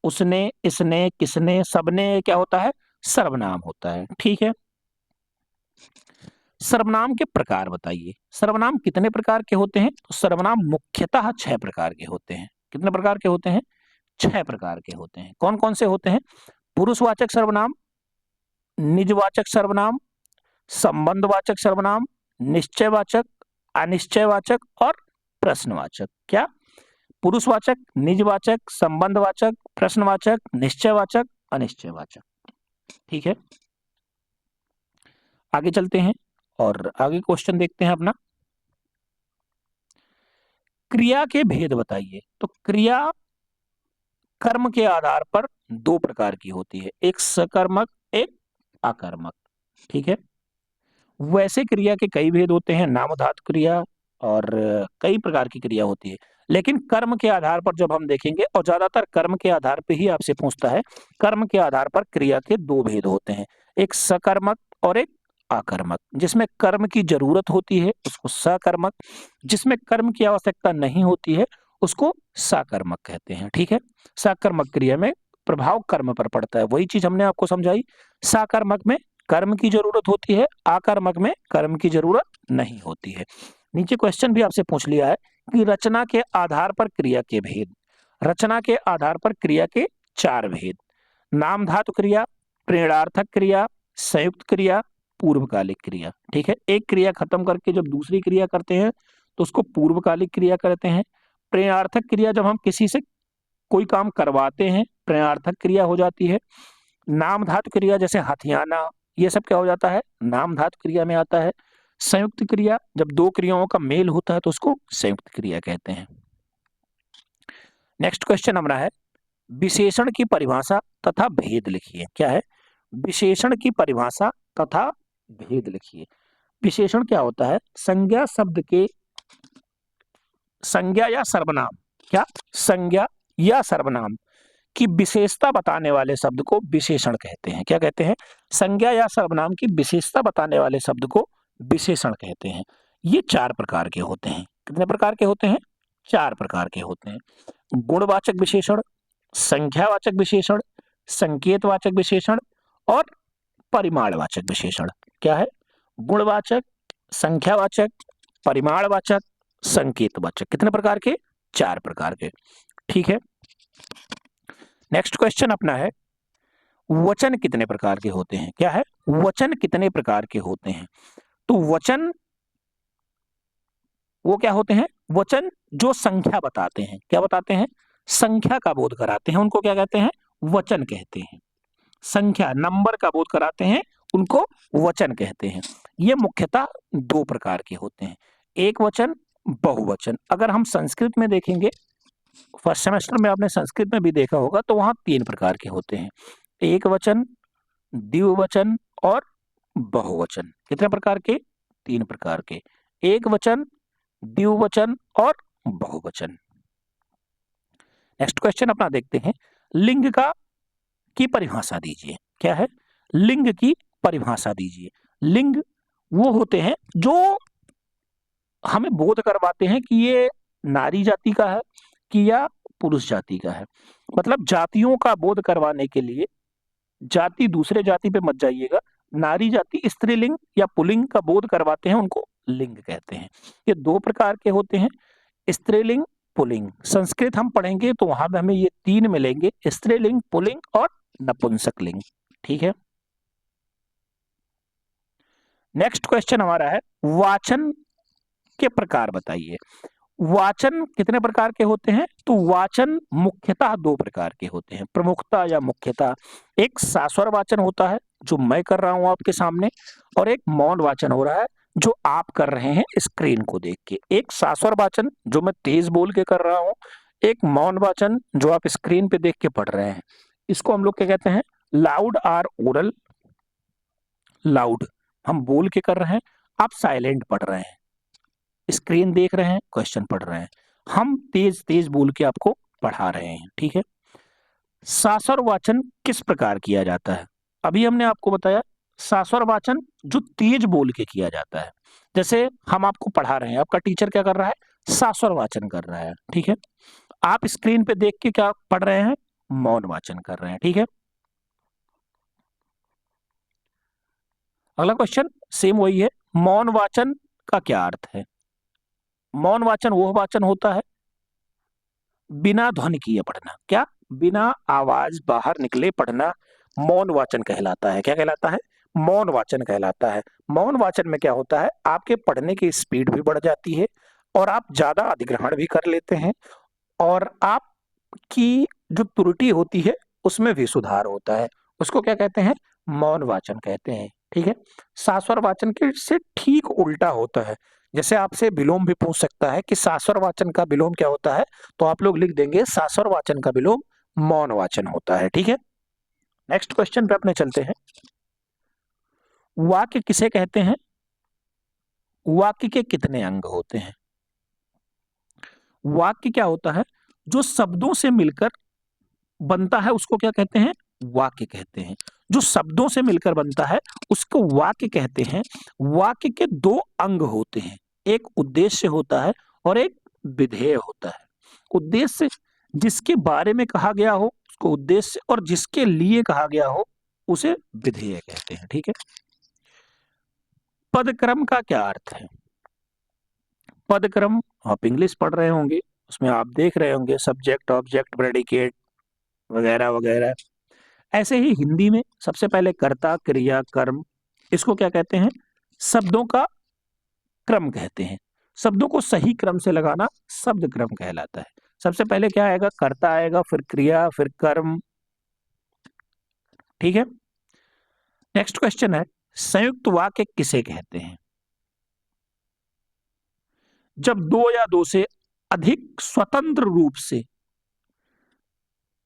A: उसने, इसने, किसने, सबने, क्या होता है? सर्वनाम होता है। ठीक है। सर्वनाम के प्रकार बताइए। सर्वनाम कितने प्रकार के होते हैं? तो सर्वनाम मुख्यतः 6 प्रकार के होते हैं। कितने प्रकार के होते हैं? 6 प्रकार के होते हैं। कौन कौन से होते हैं? पुरुषवाचक सर्वनाम, निजवाचक सर्वनाम, संबंधवाचक सर्वनाम, निश्चयवाचक, अनिश्चयवाचक और प्रश्नवाचक। क्या? पुरुषवाचक, निजवाचक, संबंधवाचक, प्रश्नवाचक, निश्चयवाचक, अनिश्चयवाचक। ठीक है, आगे चलते हैं और आगे क्वेश्चन देखते हैं अपना। क्रिया के भेद बताइए। तो क्रिया कर्म के आधार पर दो प्रकार की होती है, एक सकर्मक, एक आकर्मक। ठीक है, वैसे क्रिया के कई भेद होते हैं, नाम धातु क्रिया और कई प्रकार की क्रिया होती है, लेकिन कर्म के आधार पर जब हम देखेंगे, और ज्यादातर कर्म के आधार पर ही आपसे पूछता है, कर्म के आधार पर क्रिया के दो भेद होते हैं, एक सकर्मक और एक आकर्मक। जिसमें कर्म की जरूरत होती है उसको सकर्मक, जिसमें कर्म की आवश्यकता नहीं होती है उसको साकर्मक कहते हैं। ठीक है, साकर्मक क्रिया में प्रभाव कर्म पर पड़ता है, वही चीज हमने आपको समझाई। साकर्मक में कर्म की जरूरत होती है, आकर्मक में कर्म की जरूरत नहीं होती है। नीचे क्वेश्चन भी आपसे पूछ लिया है कि रचना के आधार पर क्रिया के भेद। रचना के आधार पर क्रिया के चार भेद, नाम धातु क्रिया, प्रेरणार्थक क्रिया, संयुक्त क्रिया, पूर्वकालिक क्रिया। ठीक है, एक क्रिया खत्म करके जब दूसरी क्रिया करते हैं तो उसको पूर्वकालिक क्रिया कहते हैं। प्रेरणार्थक क्रिया जब हम किसी से कोई काम करवाते हैं, प्रेरणार्थक क्रिया हो जाती है। नाम धातु क्रिया जैसे हथियाना, ये सब क्या हो जाता है, नाम धातु क्रिया में आता है। संयुक्त क्रिया जब दो क्रियाओं का मेल होता है तो उसको संयुक्त क्रिया कहते हैं। नेक्स्ट क्वेश्चन हमारा है, विशेषण की परिभाषा तथा भेद लिखिए। क्या है, विशेषण की परिभाषा तथा भेद लिखिए। विशेषण क्या होता है, संज्ञा शब्द के, संज्ञा या सर्वनाम, क्या, संज्ञा या सर्वनाम की विशेषता बताने वाले शब्द को विशेषण कहते हैं। क्या कहते हैं, संज्ञा या सर्वनाम की विशेषता बताने वाले शब्द को विशेषण कहते हैं। ये चार प्रकार के होते हैं। कितने प्रकार के होते हैं, चार प्रकार के होते हैं। गुणवाचक विशेषण, संख्यावाचक विशेषण, संकेतवाचक विशेषण और परिमाणवाचक विशेषण। क्या है, गुणवाचक, संख्यावाचक, परिमाणवाचक, संकेतवाचक। कितने प्रकार के, चार प्रकार के। ठीक है, नेक्स्ट क्वेश्चन अपना है, वचन कितने प्रकार के होते हैं। क्या है, वचन कितने प्रकार के होते हैं। तो वचन वो क्या होते हैं, वचन जो संख्या बताते हैं। क्या बताते हैं, संख्या का बोध कराते हैं, उनको क्या कहते हैं, वचन कहते हैं। संख्या, नंबर का बोध कराते हैं, उनको वचन कहते हैं। ये मुख्यतः दो प्रकार के होते हैं, एक वचन, बहुवचन। अगर हम संस्कृत में देखेंगे, फर्स्ट सेमेस्टर में आपने संस्कृत में भी देखा होगा, तो वहां तीन प्रकार के होते हैं, एक वचन, द्विवचन और बहुवचन। कितने प्रकार के, तीन प्रकार के, एक वचन, द्विवचन और बहुवचन। नेक्स्ट क्वेश्चन अपना देखते हैं, लिंग की परिभाषा दीजिए। क्या है, लिंग की परिभाषा दीजिए। लिंग वो होते हैं जो हमें बोध करवाते हैं कि ये नारी जाति का है कि या पुरुष जाति का है। मतलब जातियों का बोध करवाने के लिए, जाति दूसरे जाति पे मत जाइएगा, नारी जाति स्त्रीलिंग या पुल्लिंग का बोध करवाते हैं, उनको लिंग कहते हैं। ये दो प्रकार के होते हैं, स्त्रीलिंग, पुल्लिंग। संस्कृत हम पढ़ेंगे तो वहां पे हमें ये तीन मिलेंगे, स्त्रीलिंग, पुल्लिंग और नपुंसकलिंग। ठीक है, नेक्स्ट क्वेश्चन हमारा है, वाचन के प्रकार बताइए। वाचन कितने प्रकार के होते हैं। तो वाचन मुख्यतः दो प्रकार के होते हैं, प्रमुखता या मुख्यतः। एक शाश्वर वाचन होता है जो मैं कर रहा हूं आपके सामने, और एक मौन वाचन हो रहा है जो आप कर रहे हैं स्क्रीन को देख के। एक शाश्वर वाचन जो मैं तेज बोल के कर रहा हूं, एक मौन वाचन जो आप स्क्रीन पे देख के पढ़ रहे हैं। इसको हम लोग क्या कहते हैं, लाउड आर ओरल। लाउड हम बोल के कर रहे हैं, आप साइलेंट पढ़ रहे हैं, स्क्रीन देख रहे हैं, क्वेश्चन पढ़ रहे हैं, हम तेज तेज बोल के आपको पढ़ा रहे हैं। ठीक है, शाश्वर वाचन किस प्रकार किया जाता है। अभी हमने आपको बताया शाश्वर वाचन जो तेज बोल के किया जाता है। जैसे हम आपको पढ़ा रहे हैं, आपका टीचर क्या कर रहा है, शाश्वर वाचन कर रहा है। ठीक है, आप स्क्रीन पे देख के क्या पढ़ रहे हैं, मौन वाचन कर रहे हैं। ठीक है, अगला क्वेश्चन सेम वही है, मौन वाचन का क्या अर्थ है। मौन वाचन वो वाचन होता है बिना ध्वनि किए पढ़ना। क्या, बिना आवाज बाहर निकले पढ़ना मौन वाचन कहलाता है। क्या कहलाता है, मौन वाचन कहलाता है। मौन वाचन में क्या होता है, आपके पढ़ने की स्पीड भी बढ़ जाती है और आप ज्यादा अधिग्रहण भी कर लेते हैं, और आपकी जो त्रुटि होती है उसमें भी सुधार होता है, उसको क्या कहते हैं, मौन वाचन कहते हैं। ठीक है, शाश्वर वाचन के से ठीक उल्टा होता है। जैसे आपसे विलोम भी पूछ सकता है कि शाश्वर वाचन का विलोम क्या होता है, तो आप लोग लिख देंगे शाश्वर वाचन का विलोम मौन वाचन होता है। ठीक है, नेक्स्ट क्वेश्चन पे अपने चलते हैं। वाक्य किसे कहते हैं, वाक्य के कितने अंग होते हैं। वाक्य क्या होता है, जो शब्दों से मिलकर बनता है उसको क्या कहते हैं, वाक्य कहते हैं। जो शब्दों से मिलकर बनता है उसको वाक्य कहते हैं। वाक्य के दो अंग होते हैं, एक उद्देश्य होता है और एक विधेय होता है। उद्देश्य जिसके बारे में कहा गया हो उसको उद्देश्य, और जिसके लिए कहा गया हो उसे विधेय कहते हैं। ठीक है, पदक्रम का क्या अर्थ है। पदक्रम आप इंग्लिश पढ़ रहे होंगे, उसमें आप देख रहे होंगे सब्जेक्ट ऑब्जेक्ट प्रेडिकेट वगैरह वगैरह। ऐसे ही हिंदी में सबसे पहले कर्ता क्रिया कर्म, इसको क्या कहते हैं, शब्दों का क्रम कहते हैं। शब्दों को सही क्रम से लगाना शब्द क्रम कहलाता है। सबसे पहले क्या आएगा, कर्ता आएगा, फिर क्रिया, फिर कर्म। ठीक है, नेक्स्ट क्वेश्चन है, संयुक्त वाक्य किसे कहते हैं। जब दो या दो से अधिक स्वतंत्र रूप से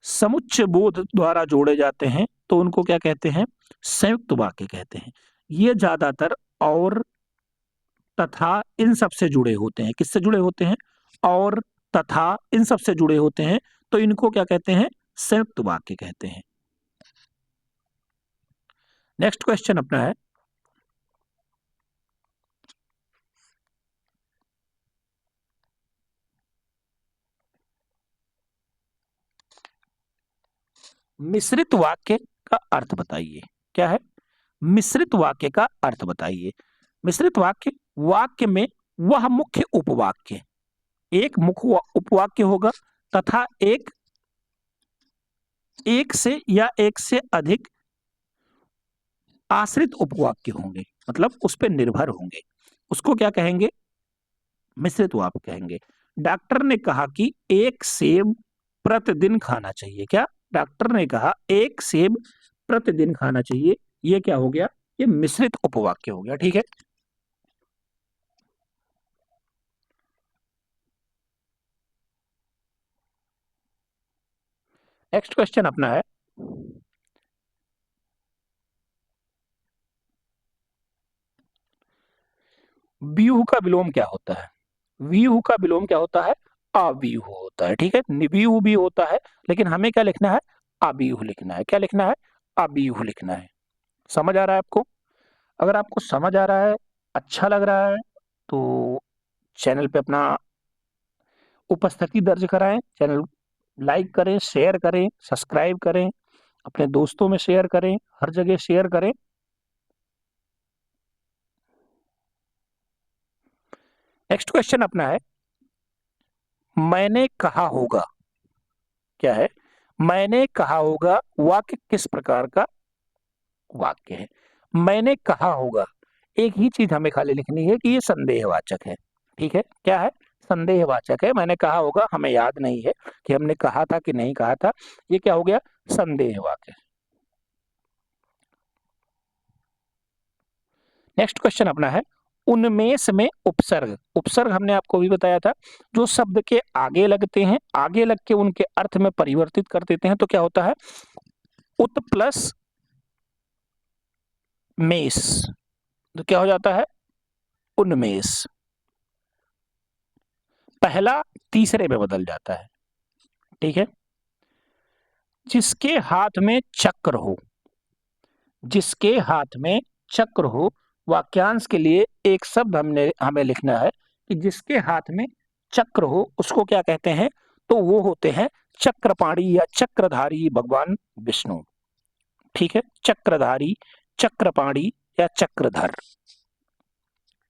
A: समुच्चय बोध द्वारा जोड़े जाते हैं तो उनको क्या कहते हैं, संयुक्त वाक्य कहते हैं। ये ज्यादातर और तथा इन सब से जुड़े होते हैं। किससे जुड़े होते हैं, और तथा इन सब से जुड़े होते हैं, तो इनको क्या कहते हैं, संयुक्त वाक्य कहते हैं। नेक्स्ट क्वेश्चन अपना है, मिश्रित वाक्य का अर्थ बताइए। क्या है, मिश्रित वाक्य का अर्थ बताइए। मिश्रित वाक्य, वाक्य में वह मुख्य उपवाक्य, एक मुख्य उपवाक्य होगा तथा एक से या एक से अधिक आश्रित उपवाक्य होंगे, मतलब उस पर निर्भर होंगे, उसको क्या कहेंगे, मिश्रित वाक्य कहेंगे। डॉक्टर ने कहा कि एक सेब प्रतिदिन खाना चाहिए। क्या, डॉक्टर ने कहा एक सेब प्रतिदिन खाना चाहिए, ये क्या हो गया, ये मिश्रित उपवाक्य हो गया। ठीक है, नेक्स्ट क्वेश्चन अपना है, व्यूह का विलोम क्या होता है। व्यूह का विलोम क्या होता है, अव्यूह होता है। ठीक है, निव्यूह भी होता है, लेकिन हमें क्या लिखना है, अव्यूह लिखना है। क्या लिखना है, अव्यूह लिखना है। समझ आ रहा है आपको। अगर आपको समझ आ रहा है, अच्छा लग रहा है, तो चैनल पे अपना उपस्थिति दर्ज कराएं, चैनल लाइक करें, शेयर करें, सब्सक्राइब करें, अपने दोस्तों में शेयर करें, हर जगह शेयर करें। नेक्स्ट क्वेश्चन अपना है, मैंने कहा होगा। क्या है, मैंने कहा होगा वाक्य किस प्रकार का वाक्य है। मैंने कहा होगा, एक ही चीज हमें खाली लिखनी है कि ये संदेहवाचक है। ठीक है, क्या है, संदेहवाचक है। मैंने कहा होगा, हमें याद नहीं है कि हमने कहा था कि नहीं कहा था, ये क्या हो गया, संदेहवाचक। नेक्स्ट क्वेश्चन अपना है, उन्मेष में उपसर्ग। उपसर्ग हमने आपको भी बताया था, जो शब्द के आगे लगते हैं, आगे लग के उनके अर्थ में परिवर्तित कर देते हैं, तो क्या होता है, उत प्लस मेष, तो क्या हो जाता है, उन्मेष। पहला तीसरे में बदल जाता है। ठीक है, जिसके हाथ में चक्र हो, जिसके हाथ में चक्र हो, वाक्यांश के लिए एक शब्द हमें लिखना है कि जिसके हाथ में चक्र हो उसको क्या कहते हैं, तो वो होते हैं चक्रपाणी या चक्रधारी भगवान विष्णु। ठीक है, चक्रधारी, चक्रपाणी या चक्रधर।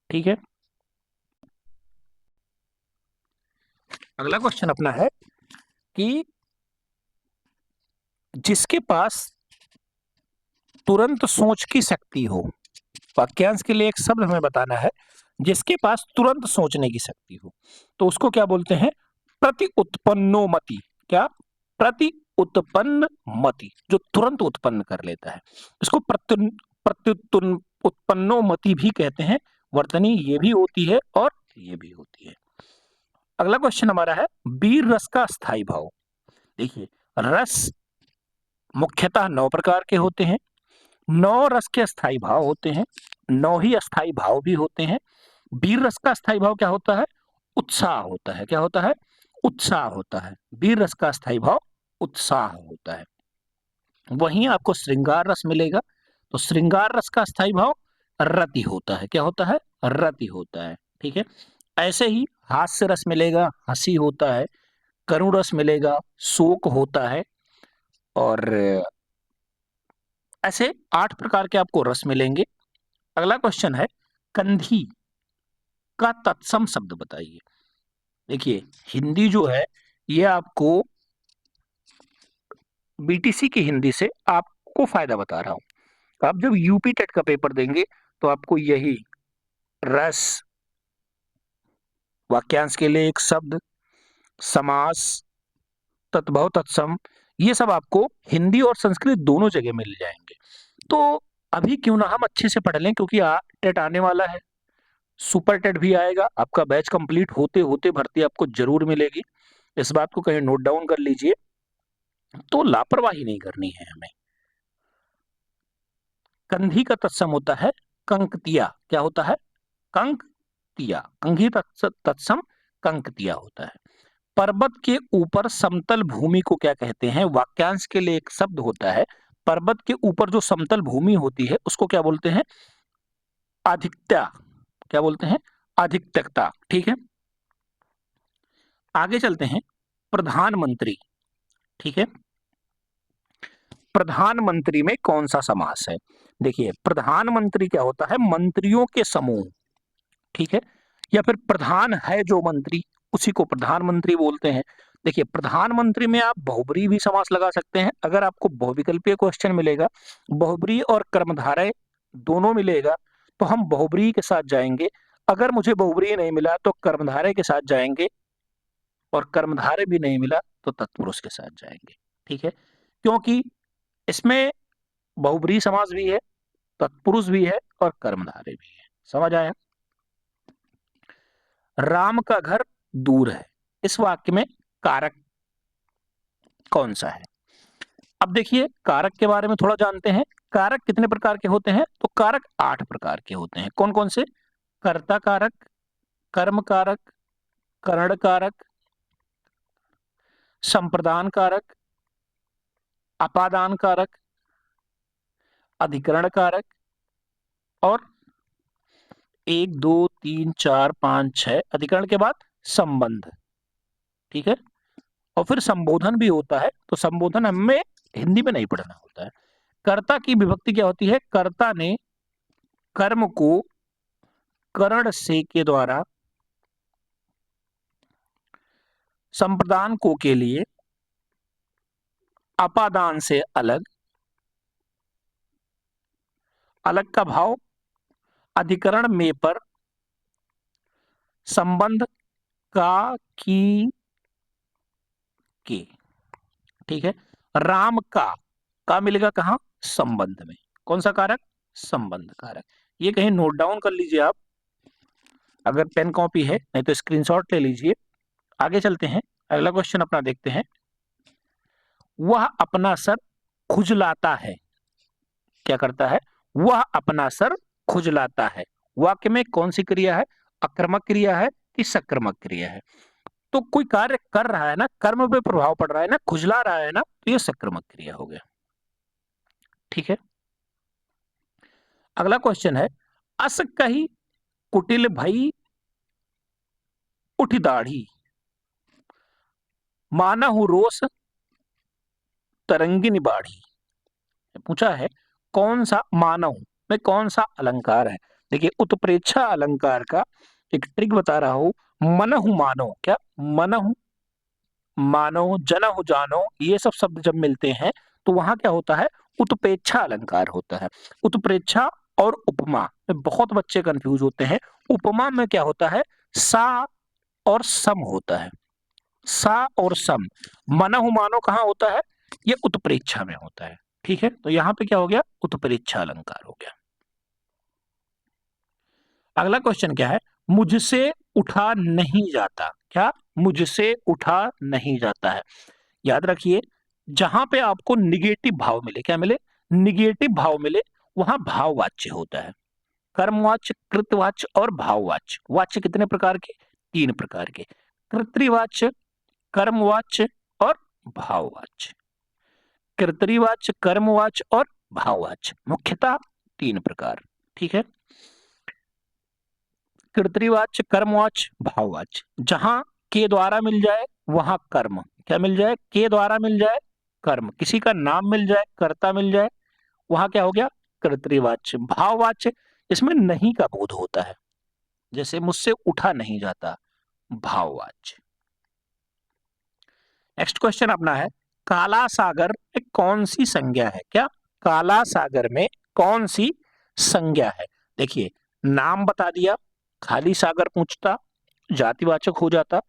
A: ठीक है, अगला क्वेश्चन अपना है कि जिसके पास तुरंत सोच की शक्ति हो, वाक्यांश के लिए एक शब्द हमें बताना है, जिसके पास तुरंत सोचने की शक्ति हो, तो उसको क्या बोलते हैं, प्रति उत्पन्नोमति। क्या, प्रति उत्पन्न मति, जो तुरंत उत्पन्न कर लेता है, इसको प्रत्युत्पन्न उत्पन्नो मति भी कहते हैं। वर्तनी ये भी होती है और ये भी होती है। अगला क्वेश्चन हमारा है वीर रस का स्थायी भाव। देखिए, रस मुख्यतः 9 प्रकार के होते हैं। 9 रस के अस्थाई भाव होते हैं, 9 ही अस्थाई भाव भी होते हैं। वीर रस का अस्थाई भाव क्या होता है? उत्साह होता है। क्या होता है? उत्साह होता है। वीर रस का अस्थाई भाव उत्साह होता है। वहीं आपको श्रृंगार रस मिलेगा, तो श्रृंगार रस का अस्थाई भाव रति होता है। क्या होता है? रति होता है। ठीक है। ऐसे ही हास्य रस मिलेगा, हंसी होता है। करुण रस मिलेगा, शोक होता है। और ऐसे 8 प्रकार के आपको रस मिलेंगे। अगला क्वेश्चन है कंधी का तत्सम शब्द बताइए। देखिए, हिंदी जो है ये आपको बीटीसी की हिंदी से आपको फायदा बता रहा हूं। आप जब यूपी टेट का पेपर देंगे तो आपको यही रस, वाक्यांश के लिए एक शब्द, समास, तत्भव तत्सम, ये सब आपको हिंदी और संस्कृत दोनों जगह मिल जाएंगे। तो अभी क्यों ना हम अच्छे से पढ़ लें, क्योंकि टेट आने वाला है, सुपर टेट भी आएगा। आपका बैच कंप्लीट होते होते भर्ती आपको जरूर मिलेगी। इस बात को कहीं नोट डाउन कर लीजिए। तो लापरवाही नहीं करनी है हमें। कंधी का तत्सम होता है कंकतिया। क्या होता है? कंकतिया। कंघी तत्सम कंकतिया होता है। पर्वत के ऊपर समतल भूमि को क्या कहते हैं? वाक्यांश के लिए एक शब्द होता है। पर्वत के ऊपर जो समतल भूमि होती है उसको क्या बोलते हैं? आधिक्यता। क्या बोलते हैं? आधिक्यता। ठीक है। आगे चलते हैं प्रधानमंत्री। ठीक है। प्रधानमंत्री में कौन सा समास है? देखिए, प्रधानमंत्री क्या होता है? मंत्रियों के समूह। ठीक है। या फिर प्रधान है जो मंत्री, उसी को प्रधानमंत्री बोलते हैं। देखिए, प्रधानमंत्री में आप बहुब्रीहि भी समास लगा सकते हैं। अगर आपको बहुविकल्पीय क्वेश्चन मिलेगा, बहुब्रीहि और कर्मधारय दोनों मिलेगा, तो हम बहुब्रीहि के साथ जाएंगे। अगर मुझे बहुब्रीहि नहीं मिला तो कर्मधारय के साथ जाएंगे, और कर्मधारय भी नहीं मिला तो तत्पुरुष के साथ जाएंगे। ठीक है। क्योंकि इसमें बहुब्रीहि समास भी है, तत्पुरुष भी है और कर्मधारय भी है। समझ आया? राम का घर दूर है, इस वाक्य में कारक कौन सा है? अब देखिए, कारक के बारे में थोड़ा जानते हैं। कारक कितने प्रकार के होते हैं? तो कारक 8 प्रकार के होते हैं। कौन कौन से? कर्ता कारक, कर्म कारक, करण कारक, संप्रदान कारक, अपादान कारक, अधिकरण कारक, और 1 2 3 4 5 6 अधिकरण के बाद संबंध। ठीक है। और फिर संबोधन भी होता है, तो संबोधन हमें हिंदी में नहीं पढ़ना होता है। कर्ता की विभक्ति क्या होती है? कर्ता ने कर्म को करण से के द्वारा संप्रदान को के लिए अपादान से अलग, अलग का भाव अधिकरण में पर संबंध का की के। ठीक है। राम का मिलेगा कहां? संबंध में। कौन सा कारक? संबंध कारक। ये कहीं नोट डाउन कर लीजिए आप, अगर पेन कॉपी है, नहीं तो स्क्रीनशॉट ले लीजिए। आगे चलते हैं, अगला क्वेश्चन अपना देखते हैं। वह अपना सर खुजलाता है। क्या करता है? वह अपना सर खुजलाता है। वाक्य में कौन सी क्रिया है? आक्रामक क्रिया है कि सक्रमक क्रिया है? तो कोई कार्य कर रहा है ना, कर्म पे प्रभाव पड़ रहा है ना, खुजला रहा है ना, तो ये सक्रमक क्रिया हो गया। ठीक है। अगला क्वेश्चन है अस कही कुटिल भई उठ दाढ़ी, मानहु रोष तरंगिनी बाढ़ी। पूछा है कौन सा मानव में कौन सा अलंकार है? देखिए, उत्प्रेक्षा अलंकार का एक ट्रिक बता रहा हूं। मनहु मानो, क्या? मनहु मानो, जनहु जानो, ये सब शब्द जब मिलते हैं तो वहां क्या होता है? उत्प्रेक्षा अलंकार होता है। उत्प्रेक्षा और उपमा में बहुत बच्चे कंफ्यूज होते हैं। उपमा में क्या होता है? सा और सम होता है। सा और सम। मनहु मानो कहां होता है? ये उत्प्रेक्षा में होता है। ठीक है, तो यहां पे क्या हो गया, उत्प्रेक्षा अलंकार हो गया। अगला क्वेश्चन क्या है, मुझसे उठा नहीं जाता। क्या, मुझसे उठा नहीं जाता है। याद रखिए, जहां पे आपको निगेटिव भाव मिले, क्या मिले, निगेटिव भाव मिले, वहां भाववाच्य होता है। कर्मवाच्य, कृतवाच्य और भाववाच्य। वाच्य कितने प्रकार के, 3 प्रकार के, कर्तृवाच्य, कर्मवाच्य और भाववाच्य। कर्तृवाच्य, कर्मवाच्य और भाववाच्य, मुख्यतः 3 प्रकार। ठीक है, कर्तृवाच्य, कर्मवाच्य, भाववाच्य। जहां के द्वारा मिल जाए वहां कर्म, क्या मिल जाए, के द्वारा मिल जाए कर्म, किसी का नाम मिल जाए, कर्ता मिल जाए, वहां क्या हो गया, कर्तृवाच्य। भाववाच्य, इसमें नहीं का बोध होता है, जैसे मुझसे उठा नहीं जाता, भाववाच्य। नेक्स्ट क्वेश्चन अपना है, काला सागर में कौन सी संज्ञा है। क्या, काला सागर में कौन सी संज्ञा है। देखिए, नाम बता दिया, खाली सागर पूछता, जातिवाचक हो जाता।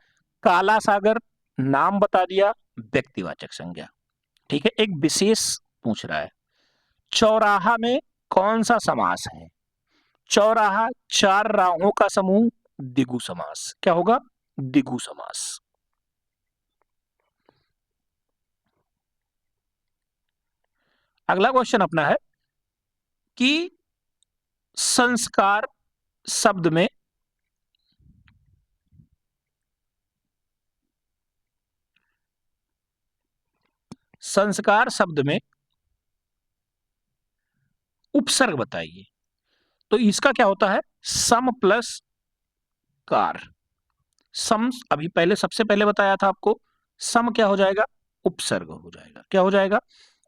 A: काला सागर, नाम बता दिया, व्यक्तिवाचक संज्ञा। ठीक है, एक विशेष पूछ रहा है, चौराहा में कौन सा समास है। चौराहा 4 राहों का समूह, द्विगु समास। क्या होगा, द्विगु समास। अगला क्वेश्चन अपना है कि संस्कार शब्द में संस्कार शब्द में उपसर्ग बताइए। तो इसका क्या होता है, सम प्लस कार। सम अभी पहले, सबसे पहले बताया था आपको, सम क्या हो जाएगा, उपसर्ग हो जाएगा। क्या हो जाएगा,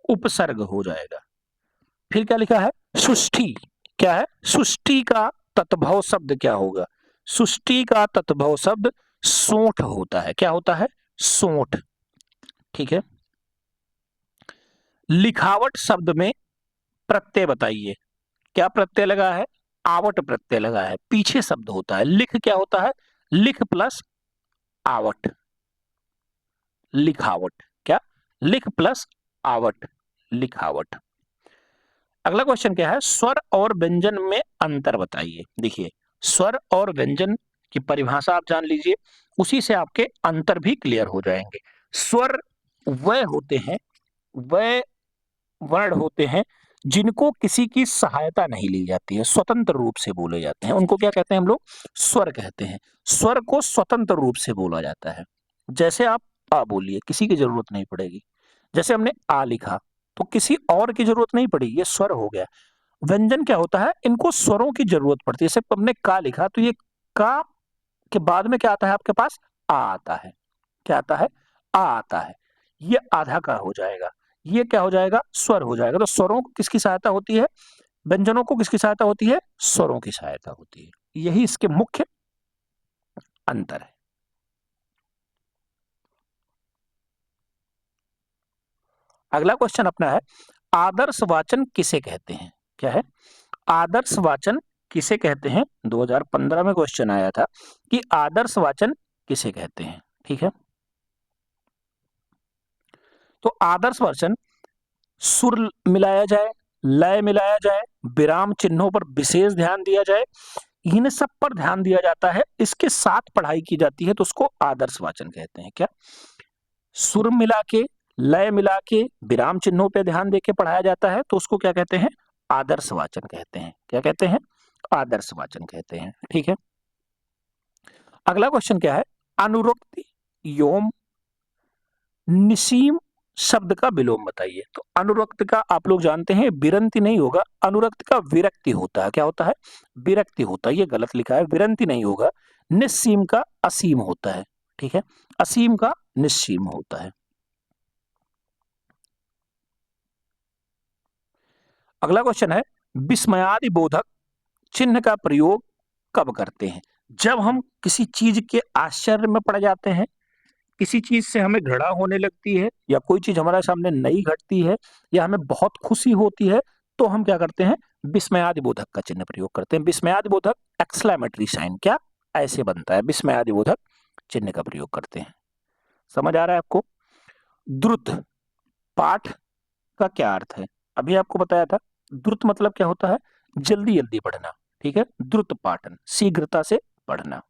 A: उपसर्ग हो जाएगा। फिर क्या लिखा है, सुष्टि। क्या है, सुष्टि का तत्भव शब्द क्या होगा। सुष्टि का तत्भव शब्द सोंठ होता है। क्या होता है, सोंठ। ठीक है, लिखावट शब्द में प्रत्यय बताइए। क्या प्रत्यय लगा है, आवट प्रत्यय लगा है, पीछे शब्द होता है। लिख क्या होता है, लिख प्लस आवट, लिखावट। क्या, लिख प्लस आवट, लिखावट। अगला क्वेश्चन क्या है, स्वर और व्यंजन में अंतर बताइए। देखिए, स्वर और व्यंजन की परिभाषा आप जान लीजिए, उसी से आपके अंतर भी क्लियर हो जाएंगे। स्वर वह होते हैं, वह वर्ण होते हैं जिनको किसी की सहायता नहीं ली जाती है, स्वतंत्र रूप से बोले जाते हैं, उनको क्या कहते हैं हम लोग, स्वर कहते हैं। स्वर को स्वतंत्र रूप से बोला जाता है। जैसे आप आ बोलिए, किसी की जरूरत नहीं पड़ेगी। जैसे हमने आ लिखा, तो किसी और की जरूरत नहीं पड़ी, ये स्वर हो गया। व्यंजन क्या होता है, इनको स्वरों की जरूरत पड़ती है। जैसे हमने का लिखा, तो ये का के बाद में क्या आता है आपके पास, आ आता है। क्या आता है, आ आता है। ये आधा का हो जाएगा, ये क्या हो जाएगा, स्वर हो जाएगा। तो स्वरों को किसकी सहायता होती है, व्यंजनों को किसकी सहायता होती है, स्वरों की सहायता होती है। यही इसके मुख्य अंतर है। अगला क्वेश्चन अपना है, आदर्श वाचन किसे कहते हैं। क्या है, आदर्श वाचन किसे कहते हैं। 2015 में क्वेश्चन आया था कि आदर्श वाचन किसे कहते हैं। ठीक है, तो आदर्श वाचन, सुर मिलाया जाए, लय मिलाया जाए, विराम चिन्हों पर विशेष ध्यान दिया जाए, इन सब पर ध्यान दिया जाता है, इसके साथ पढ़ाई की जाती है, तो उसको आदर्श वाचन कहते हैं। क्या, सुर मिला के, लय मिला के, विराम चिन्हों पर ध्यान देके पढ़ाया जाता है, तो उसको क्या कहते हैं, आदर्श वाचन कहते हैं। क्या कहते हैं, आदर्श वाचन कहते हैं। ठीक है, अगला क्वेश्चन क्या है, अनुरुक्त योम निसीम शब्द का विलोम बताइए। तो अनुरक्त का आप लोग जानते हैं विरंती नहीं होगा, अनुरक्त का विरक्ति होता है। क्या होता है, विरक्ति होता है। ये गलत लिखा है, विरंती नहीं होगा। निस्सीम का असीम होता है। ठीक है, असीम का निस्सीम होता है। अगला क्वेश्चन है, विस्मयादि बोधक चिन्ह का प्रयोग कब करते हैं। जब हम किसी चीज के आश्चर्य में पड़ जाते हैं, किसी चीज से हमें घृणा होने लगती है, या कोई चीज हमारे सामने नई घटती है, या हमें बहुत खुशी होती है, तो हम क्या करते हैं, विस्मयादि बोधक का चिन्ह प्रयोग करते हैं। विस्मयादि बोधक एक्सक्लेमेटरी साइन क्या ऐसे बनता है, विस्मयादि बोधक चिन्ह का प्रयोग करते हैं। समझ आ रहा है आपको। द्रुत, पाठ का क्या अर्थ है? अभी आपको बताया था। द्रुत मतलब क्या होता है? जल्दी जल्दी पढ़ना। ठीक है, द्रुत पाठन, शीघ्रता से पढ़ना।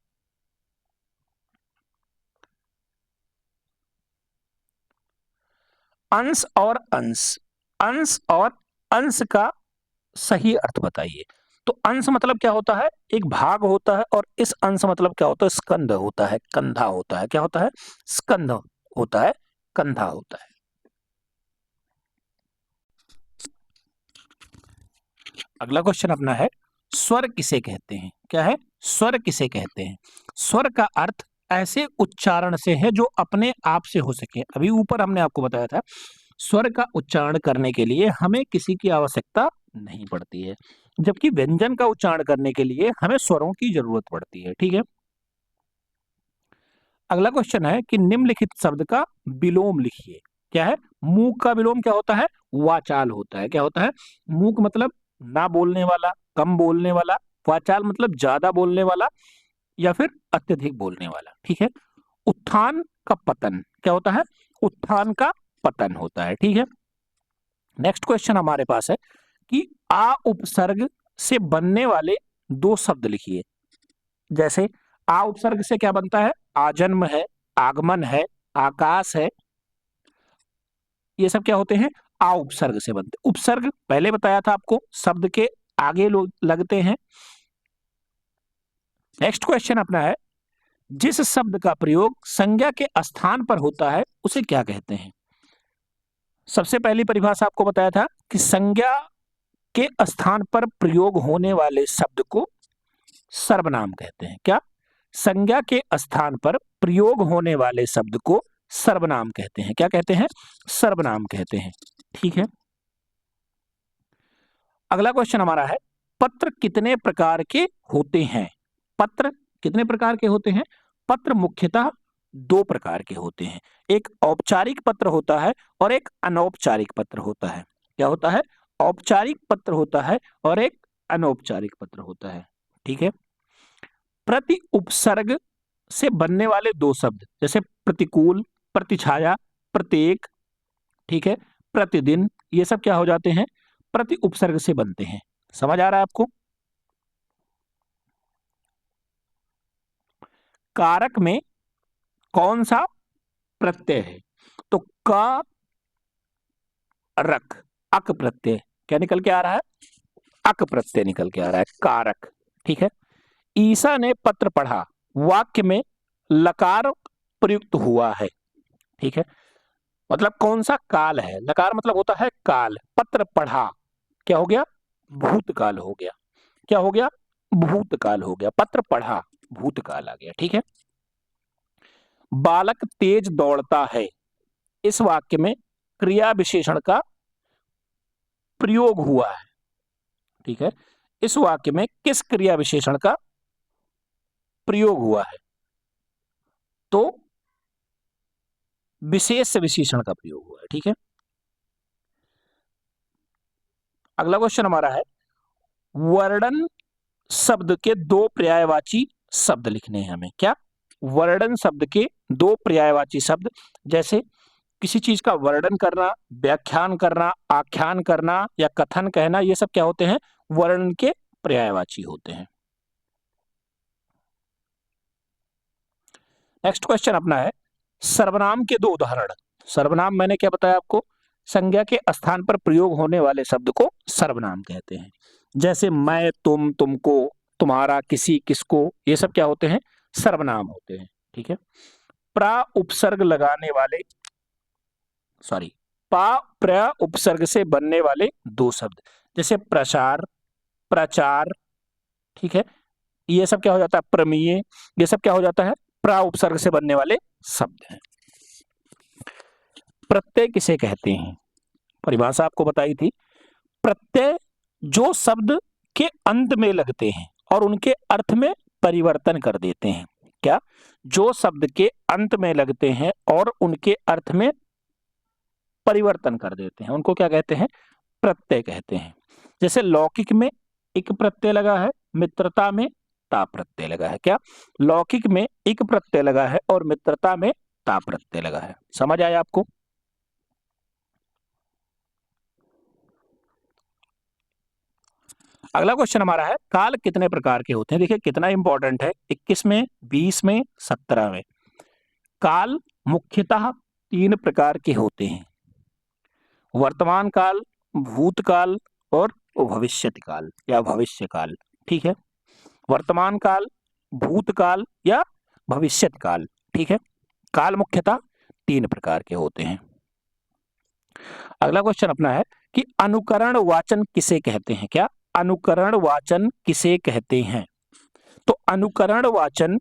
A: अंश और अंश, अंश और अंश का सही अर्थ बताइए। तो अंश मतलब क्या होता है? एक भाग होता है, और इस अंश मतलब क्या होता है? स्कंध होता है, कंधा होता है। क्या होता है? स्कंध होता है, कंधा होता है। अगला क्वेश्चन अपना है, स्वर किसे कहते हैं? क्या है? स्वर किसे कहते हैं? स्वर का अर्थ ऐसे उच्चारण से है जो अपने आप से हो सके। अभी ऊपर हमने आपको बताया था, स्वर का उच्चारण करने के लिए हमें किसी की आवश्यकता नहीं पड़ती है, जबकि व्यंजन का उच्चारण करने के लिए हमें स्वरों की जरूरत पड़ती है। ठीक है। अगला क्वेश्चन है कि निम्नलिखित शब्द का विलोम लिखिए। क्या है? मूक का विलोम क्या होता है? वाचाल होता है। क्या होता है? मूक मतलब ना बोलने वाला, कम बोलने वाला। वाचाल मतलब ज्यादा बोलने वाला या फिर अत्यधिक बोलने वाला। ठीक है। उत्थान का पतन क्या होता है? उत्थान का पतन होता है। ठीक है। नेक्स्ट क्वेश्चन हमारे पास है कि आ उपसर्ग से बनने वाले दो शब्द लिखिए। जैसे आ उपसर्ग से क्या बनता है? आजन्म है, आगमन है, आकाश है। ये सब क्या होते हैं? आ उपसर्ग से बनते। उपसर्ग पहले बताया था आपको, शब्द के आगे लगते हैं। नेक्स्ट क्वेश्चन अपना है, जिस शब्द का प्रयोग संज्ञा के स्थान पर होता है उसे क्या कहते हैं? सबसे पहली परिभाषा आपको बताया था कि संज्ञा के स्थान पर प्रयोग होने वाले शब्द को सर्वनाम कहते हैं। क्या? संज्ञा के स्थान पर प्रयोग होने वाले शब्द को सर्वनाम कहते हैं। क्या कहते हैं? सर्वनाम कहते हैं। ठीक है। अगला क्वेश्चन हमारा है, पत्र कितने प्रकार के होते हैं? पत्र कितने प्रकार के होते हैं? पत्र मुख्यतः दो प्रकार के होते हैं। एक औपचारिक पत्र होता है और एक अनौपचारिक पत्र होता है। क्या होता है? औपचारिक पत्र होता है और एक अनौपचारिक पत्र होता है। ठीक है। प्रति उपसर्ग से बनने वाले दो शब्द, जैसे प्रतिकूल, प्रतिछाया, प्रत्येक, ठीक है, प्रतिदिन, ये सब क्या हो जाते हैं? प्रति उपसर्ग से बनते हैं। समझ आ रहा है आपको? कारक में कौन सा प्रत्यय है? तो का रक, अक प्रत्यय क्या निकल के आ रहा है? अक प्रत्यय निकल के आ रहा है, कारक। ठीक है। ईसा ने पत्र पढ़ा, वाक्य में लकार प्रयुक्त हुआ है। ठीक है। मतलब कौन सा काल है? लकार मतलब होता है काल। पत्र पढ़ा क्या हो गया? भूतकाल हो गया। क्या हो गया? भूतकाल हो गया। पत्र पढ़ा, भूतकाल आ गया। ठीक है। बालक तेज दौड़ता है, इस वाक्य में क्रिया विशेषण का प्रयोग हुआ है। ठीक है। इस वाक्य में किस क्रिया विशेषण का प्रयोग हुआ है? तो विशेष विशेषण का प्रयोग हुआ है। ठीक है। अगला क्वेश्चन हमारा है, वर्णन शब्द के दो पर्यायवाची शब्द लिखने हैं हमें। क्या? वर्णन शब्द के दो पर्यायवाची शब्द, जैसे किसी चीज का वर्णन करना, व्याख्यान करना, आख्यान करना या कथन कहना, ये सब क्या होते हैं? वर्णन के पर्यायवाची होते हैं। नेक्स्ट क्वेश्चन अपना है, सर्वनाम के दो उदाहरण। सर्वनाम मैंने क्या बताया आपको? संज्ञा के स्थान पर प्रयोग होने वाले शब्द को सर्वनाम कहते हैं। जैसे मैं, तुम, तुमको, तुम्हारा, किसी, किसको, ये सब क्या होते हैं? सर्वनाम होते हैं। ठीक है। प्रा उपसर्ग लगाने वाले, सॉरी, पा प्र उपसर्ग से बनने वाले दो शब्द, जैसे प्रसार, प्रचार, ठीक है, ये सब क्या हो जाता है? प्रमेय, ये सब क्या हो जाता है? प्रा उपसर्ग से बनने वाले शब्द हैं। प्रत्यय किसे कहते हैं? परिभाषा आपको बताई थी। प्रत्यय जो शब्द के अंत में लगते हैं और उनके अर्थ में परिवर्तन कर देते हैं। क्या? जो शब्द के अंत में लगते हैं और उनके अर्थ में परिवर्तन कर देते हैं, उनको क्या कहते हैं? प्रत्यय कहते हैं। जैसे लौकिक में इक प्रत्यय लगा है, मित्रता में ता प्रत्यय लगा है। क्या? लौकिक में इक प्रत्यय लगा है और मित्रता में ता प्रत्यय लगा है। समझ आया आपको? अगला क्वेश्चन हमारा है काल कितने प्रकार के होते हैं। देखिए कितना इंपॉर्टेंट है, 21 में, 20 में, 17 में। काल मुख्यतः 3 प्रकार के होते हैं, वर्तमान काल, भूतकाल और भविष्यत काल या भविष्य काल। ठीक है, वर्तमान काल, भूतकाल या भविष्यत काल। ठीक है, काल मुख्यतः 3 प्रकार के होते हैं। अगला क्वेश्चन अपना है कि अनुकरण वाचन किसे कहते हैं। क्या अनुकरण वाचन किसे कहते हैं? तो अनुकरण वाचन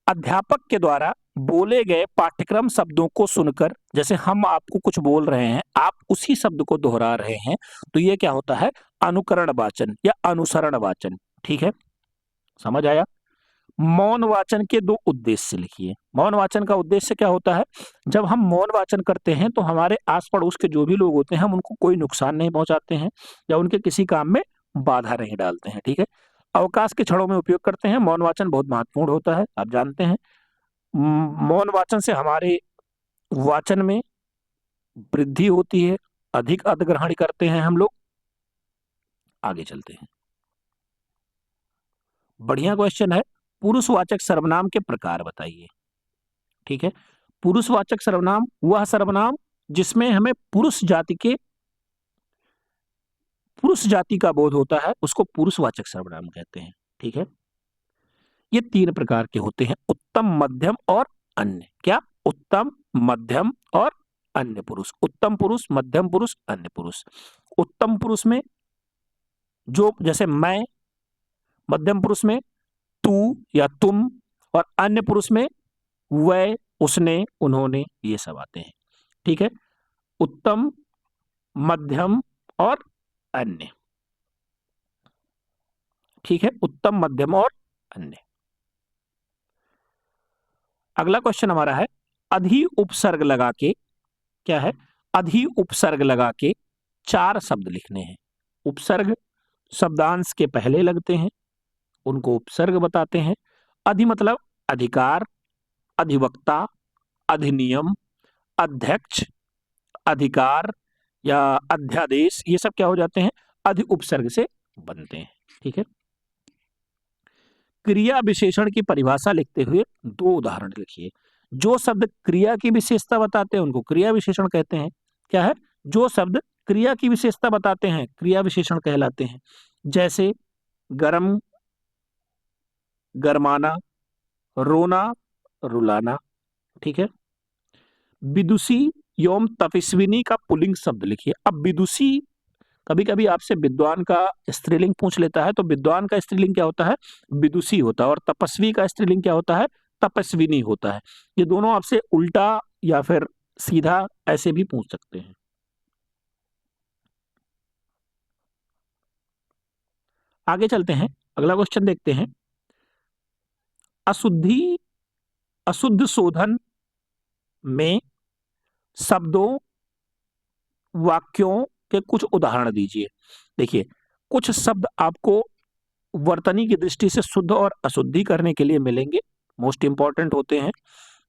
A: अध्यापक के द्वारा बोले गए पाठ्यक्रम शब्दों को सुनकर, जैसे हम आपको कुछ बोल रहे हैं, आप उसी शब्द को दोहरा रहे हैं, तो ये क्या होता है? अनुकरण वाचन या अनुसरण वाचन। ठीक है, समझ आया? मौन वाचन के 2 उद्देश्य लिखिए। मौन वाचन का उद्देश्य क्या होता है? जब हम मौन वाचन करते हैं तो हमारे आस पड़ोस के जो भी लोग होते हैं हम उनको कोई नुकसान नहीं पहुंचाते हैं या उनके किसी काम में बाधा नहीं डालते हैं। ठीक है, अवकाश के क्षणों में उपयोग करते हैं। मौन वाचन बहुत महत्वपूर्ण होता है, आप जानते हैं। मौन वाचन से हमारे वाचन में वृद्धि होती है, अधिक अर्धग्रहण करते हैं हम लोग। आगे चलते हैं, बढ़िया क्वेश्चन है। पुरुषवाचक सर्वनाम के प्रकार बताइए। ठीक है, पुरुषवाचक सर्वनाम वह सर्वनाम जिसमें हमें पुरुष जाति का बोध होता है, उसको पुरुषवाचक सर्वनाम कहते हैं। ठीक है, ये 3 प्रकार के होते हैं, उत्तम, मध्यम और अन्य। क्या? उत्तम, मध्यम और अन्य पुरुष। उत्तम पुरुष, मध्यम पुरुष, अन्य पुरुष। उत्तम पुरुष में जो, जैसे मैं, मध्यम पुरुष में तू या तुम, और अन्य पुरुष में वह, उसने, उन्होंने, ये सब आते हैं। ठीक है, उत्तम, मध्यम और अन्य। ठीक है, उत्तम, मध्यम और अन्य। अगला क्वेश्चन हमारा है अधि उपसर्ग लगा के, क्या है? अधि उपसर्ग लगा के 4 शब्द लिखने हैं। उपसर्ग शब्दांश के पहले लगते हैं, उनको उपसर्ग बताते हैं। अधि मतलब अधिकार, अधिवक्ता, अधिनियम, अध्यक्ष, अधिकार या अध्यादेश, ये सब क्या हो जाते हैं? अधि उपसर्ग से बनते हैं। ठीक है, क्रिया विशेषण की परिभाषा लिखते हुए 2 उदाहरण लिखिए। जो शब्द क्रिया की विशेषता बताते हैं उनको क्रिया विशेषण कहते हैं। क्या है? जो शब्द क्रिया की विशेषता बताते हैं क्रिया विशेषण कहलाते हैं। जैसे गरम, गरमाना, रोना, रुलाना। ठीक है, विदुषी एवं तपस्विनी का पुल्लिंग शब्द लिखिए। अब विदुषी, कभी कभी आपसे विद्वान का स्त्रीलिंग पूछ लेता है, तो विद्वान का स्त्रीलिंग क्या होता है? विदुषी होता है, और तपस्वी का स्त्रीलिंग क्या होता है? तपस्विनी होता है। ये दोनों आपसे उल्टा या फिर सीधा ऐसे भी पूछ सकते हैं। आगे चलते हैं, अगला क्वेश्चन देखते हैं। अशुद्धि, अशुद्ध शोधन में शब्दों, वाक्यों के कुछ उदाहरण दीजिए। देखिए, कुछ शब्द आपको वर्तनी की दृष्टि से शुद्ध और अशुद्धि करने के लिए मिलेंगे, मोस्ट इंपॉर्टेंट होते हैं।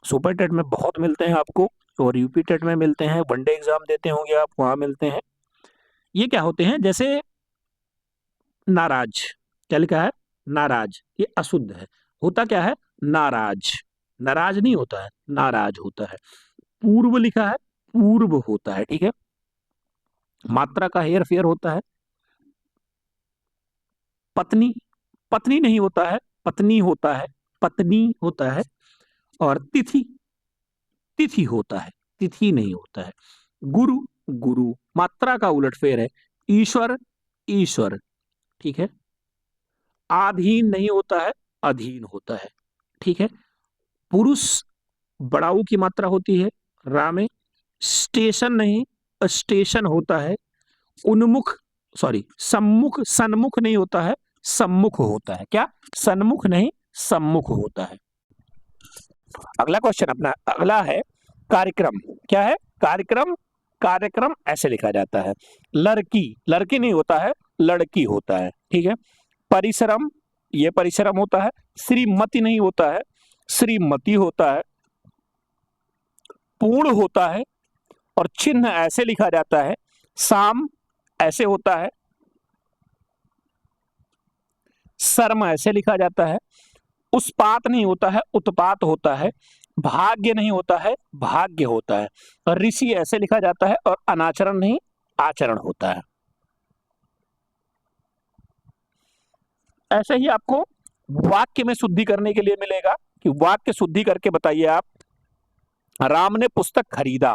A: सुपर टेट में बहुत मिलते हैं आपको, और यूपी टेट में मिलते हैं, वनडे एग्जाम देते होंगे आप, वहां मिलते हैं। ये क्या होते हैं? जैसे नाराज, क्या लिखा है? नाराज, ये अशुद्ध है। होता क्या है? नाराज, नाराज नहीं होता है, नाराज होता है। पूर्व लिखा है, पूर्व होता है। ठीक है, मात्रा का हेर फेर होता है। पत्नी, पत्नी नहीं होता है, पत्नी होता है, पत्नी होता है। और तिथि, तिथि होता है, तिथि नहीं होता है। गुरु, गुरु, मात्रा का उलटफेर है। ईश्वर, ईश्वर। ठीक है, आधीन नहीं होता है, अधीन होता है। ठीक है, पुरुष बड़ाऊ की मात्रा होती है, रा में। स्टेशन नहीं, स्टेशन होता है। उन्मुख, सॉरी, सम्मुख, सन्मुख नहीं होता है, सम्मुख होता है। क्या? सन्मुख नहीं, सम्मुख होता है। अगला क्वेश्चन अपना अगला है कार्यक्रम। क्या है? कार्यक्रम, कार्यक्रम ऐसे लिखा जाता है। लड़की, लड़की नहीं होता है, लड़की होता है। ठीक है, परिश्रम, ये परिश्रम होता है। श्रीमती नहीं होता है, श्रीमती होता है। पूर्ण होता है, और चिन्ह ऐसे लिखा जाता है। शाम ऐसे होता है, शर्म ऐसे लिखा जाता है, उत्पात नहीं होता है, उत्पात होता है, भाग्य नहीं होता है, भाग्य होता है, और ऋषि ऐसे लिखा जाता है, और अनाचरण नहीं, आचरण होता है। ऐसे ही आपको वाक्य में शुद्धि करने के लिए मिलेगा कि वाक्य शुद्धि करके बताइए आप, राम ने पुस्तक खरीदा।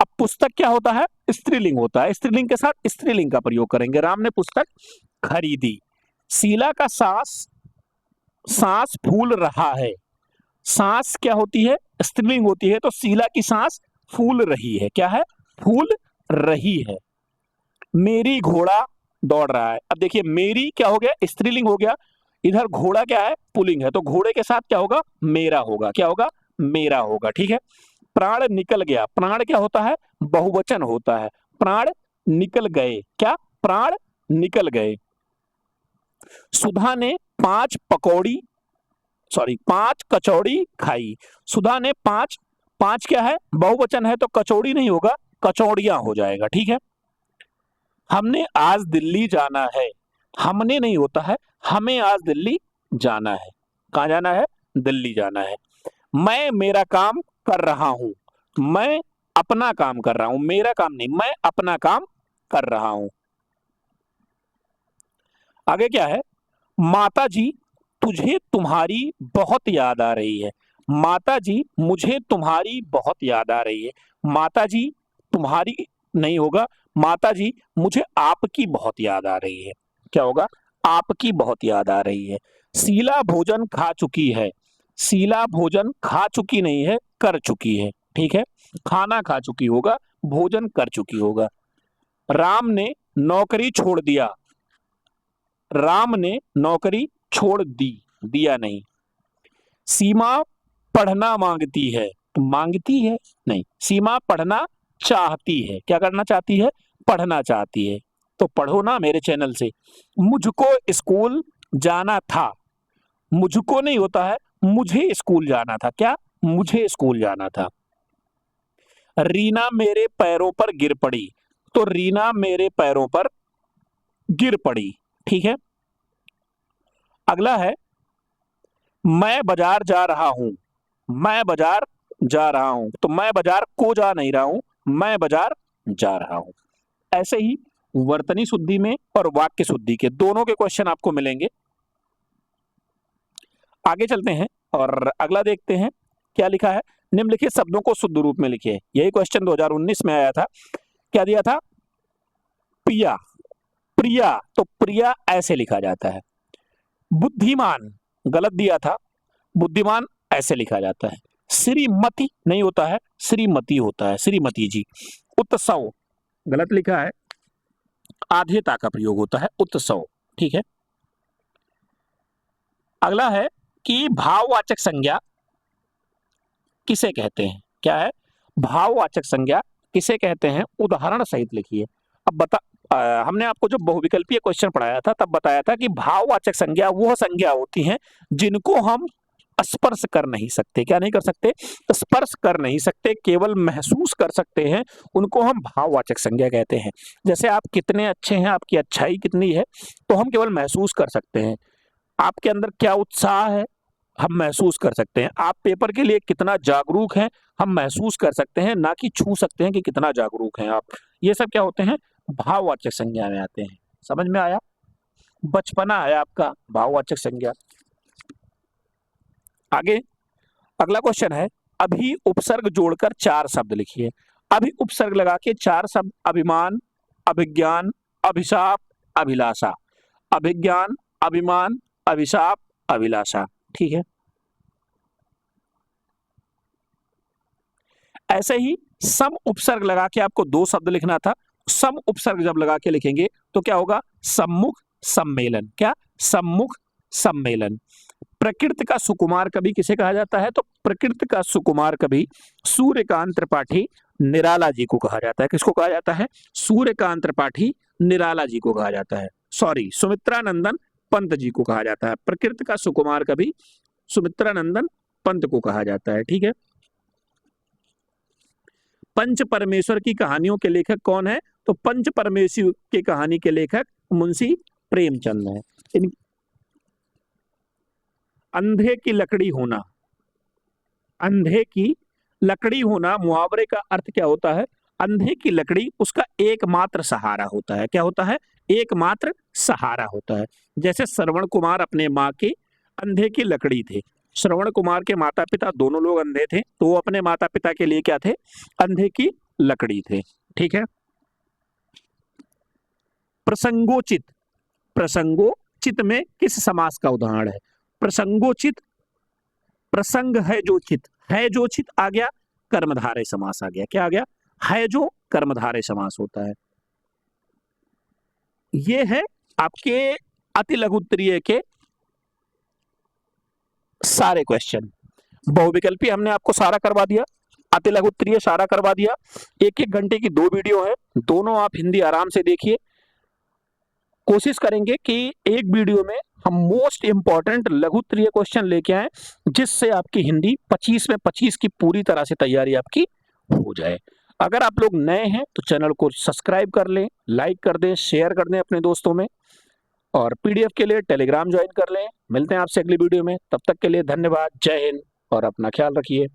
A: अब पुस्तक क्या होता है? स्त्रीलिंग होता है, स्त्रीलिंग के साथ स्त्रीलिंग का प्रयोग करेंगे। राम ने पुस्तक खरीदी। शीला का सांस, सांस फूल रहा है। सांस क्या होती है? स्त्रीलिंग होती है, तो शीला की सांस फूल रही है। क्या है? फूल रही है। मेरी घोड़ा दौड़ रहा है। अब देखिए, मेरी क्या हो गया? स्त्रीलिंग हो गया। इधर घोड़ा क्या है? पुल्लिंग है, तो घोड़े के साथ क्या होगा? मेरा होगा। क्या होगा? मेरा होगा। ठीक है। प्राण निकल गया। प्राण क्या होता है? बहुवचन होता है। प्राण निकल गए। क्या? प्राण निकल गए। सुधा ने 5 कचौड़ी खाई। सुधा ने 5 क्या है? बहुवचन है, तो कचौड़ी नहीं होगा, कचौड़ियां हो जाएगा। ठीक है। हमने आज दिल्ली जाना है। हमने नहीं होता है, हमें आज दिल्ली जाना है। कहां जाना है? दिल्ली जाना है। मैं मेरा काम कर रहा हूं। मैं अपना काम कर रहा हूं, मेरा काम नहीं, मैं अपना काम कर रहा हूं। आगे क्या है? माता जी, तुझे तुम्हारी बहुत याद आ रही है। माता जी, मुझे तुम्हारी बहुत याद आ रही है। माता जी, तुम्हारी नहीं होगा, माता जी, मुझे आपकी बहुत याद आ रही है। क्या होगा? आपकी बहुत याद आ रही है। शीला भोजन खा चुकी है। शीला भोजन खा चुकी नहीं है, कर चुकी है। ठीक है। खाना खा चुकी होगा, भोजन कर चुकी होगा। राम ने नौकरी छोड़ दिया। राम ने नौकरी छोड़ दी, दिया नहीं। सीमा पढ़ना मांगती है, तो मांगती है नहीं, सीमा पढ़ना चाहती है। क्या करना चाहती है? पढ़ना चाहती है। तो पढ़ो ना मेरे चैनल से। मुझको स्कूल जाना था। मुझको नहीं होता है, मुझे स्कूल जाना था। क्या? मुझे स्कूल जाना था। रीना मेरे पैरों पर गिर पड़ी। तो रीना मेरे पैरों पर गिर पड़ी। ठीक है। अगला है, मैं बाजार जा रहा हूं। मैं बाजार जा रहा हूं, तो मैं बाजार को जा नहीं रहा हूं, मैं बाजार जा रहा हूं। ऐसे ही वर्तनी शुद्धि में और वाक्य शुद्धि के दोनों के क्वेश्चन आपको मिलेंगे। आगे चलते हैं और अगला देखते हैं क्या लिखा है। निम्नलिखित शब्दों को शुद्ध रूप में लिखिए। यही क्वेश्चन 2019 में आया था। क्या दिया था? प्रिया। प्रिया, तो प्रिया ऐसे लिखा जाता है। बुद्धिमान गलत दिया था, बुद्धिमान ऐसे लिखा जाता है। श्रीमती नहीं होता है, श्रीमती होता है, श्रीमती जी। उत्सव गलत लिखा है, आधेयता का प्रयोग होता है, उत्सव। ठीक है। अगला है कि भाववाचक संज्ञा किसे कहते हैं? क्या है? भाववाचक संज्ञा किसे कहते हैं? उदाहरण सहित लिखिए। अब हमने आपको जो बहुविकल्पीय क्वेश्चन पढ़ाया था तब बताया था कि भाववाचक संज्ञा वह संज्ञा होती हैं जिनको हम स्पर्श कर नहीं सकते। क्या नहीं कर सकते? स्पर्श कर नहीं सकते, केवल महसूस कर सकते हैं, उनको हम भाववाचक संज्ञा कहते हैं। जैसे आप कितने अच्छे हैं, आपकी अच्छाई कितनी है, तो हम केवल महसूस कर सकते हैं। आपके अंदर क्या उत्साह है, हम महसूस कर सकते हैं। आप पेपर के लिए कितना जागरूक हैं, हम महसूस कर सकते हैं, ना कि छू सकते हैं कि कितना जागरूक हैं आप। ये सब क्या होते हैं? भाववाचक संज्ञा में आते हैं। समझ में आया? बचपना है आपका भाववाचक संज्ञा। आगे अगला क्वेश्चन है, अभी उपसर्ग जोड़कर 4 शब्द लिखिए। अभी उपसर्ग लगा के 4 शब्द, अभिमान, अभिज्ञान, अभिशाप, अभिलाषा। अभिज्ञान, अभिमान, अभिशाप, अभिलाषा। ठीक है। ऐसे ही सम उपसर्ग लगा के आपको 2 शब्द लिखना था। सम उपसर्ग जब लगा के लिखेंगे तो क्या होगा? सम्मुख सम्मेलन। क्या? सम्मुख सम्मेलन। प्रकृति का सुकुमार कवि किसे कहा जाता है? तो प्रकृति का सुकुमार कवि सूर्यकांत त्रिपाठी निराला जी को कहा जाता है। किसको कहा जाता है? सूर्यकांत त्रिपाठी निराला जी को कहा जाता है। सॉरी, सुमित्रानंदन पंत जी को कहा जाता है। प्रकृति का सुकुमार कवि सुमित्रानंदन पंत को कहा जाता है। ठीक है। पंच परमेश्वर की कहानियों के लेखक कौन है? तो पंच परमेश्वर की कहानी के लेखक मुंशी प्रेमचंद हैं। अंधे की लकड़ी होना, अंधे की लकड़ी होना, मुहावरे का अर्थ क्या होता है? अंधे की लकड़ी उसका एकमात्र सहारा होता है। क्या होता है? एकमात्र सहारा होता है। जैसे श्रवण कुमार अपने माँ के अंधे की लकड़ी थे। श्रवण कुमार के माता पिता दोनों लोग अंधे थे, तो वो अपने माता पिता के लिए क्या थे? अंधे की लकड़ी थे। ठीक है। प्रसंगोचित, प्रसंगोचित में किस समास का उदाहरण है? प्रसंगोचित, प्रसंग है जो चित, है जो चित आ गया, कर्मधारय समास आ गया। क्या आ गया? है जो कर्मधारय समास होता है। ये है आपके अति लघु उत्तरीय के सारे क्वेश्चन। बहुविकल्पी हमने आपको सारा करवा दिया, अति लघु उत्तरीय सारा करवा दिया। एक एक घंटे की 2 वीडियो है, दोनों आप हिंदी आराम से देखिए। कोशिश करेंगे कि एक वीडियो में हम मोस्ट इंपॉर्टेंट लघु उत्तरीय क्वेश्चन लेके आए, जिससे आपकी हिंदी 25 में 25 की पूरी तरह से तैयारी आपकी हो जाए। अगर आप लोग नए हैं तो चैनल को सब्सक्राइब कर लें, लाइक कर दें, शेयर कर दें अपने दोस्तों में, और पीडीएफ के लिए टेलीग्राम ज्वाइन कर लें। मिलते हैं आपसे अगली वीडियो में, तब तक के लिए धन्यवाद। जय हिंद और अपना ख्याल रखिए।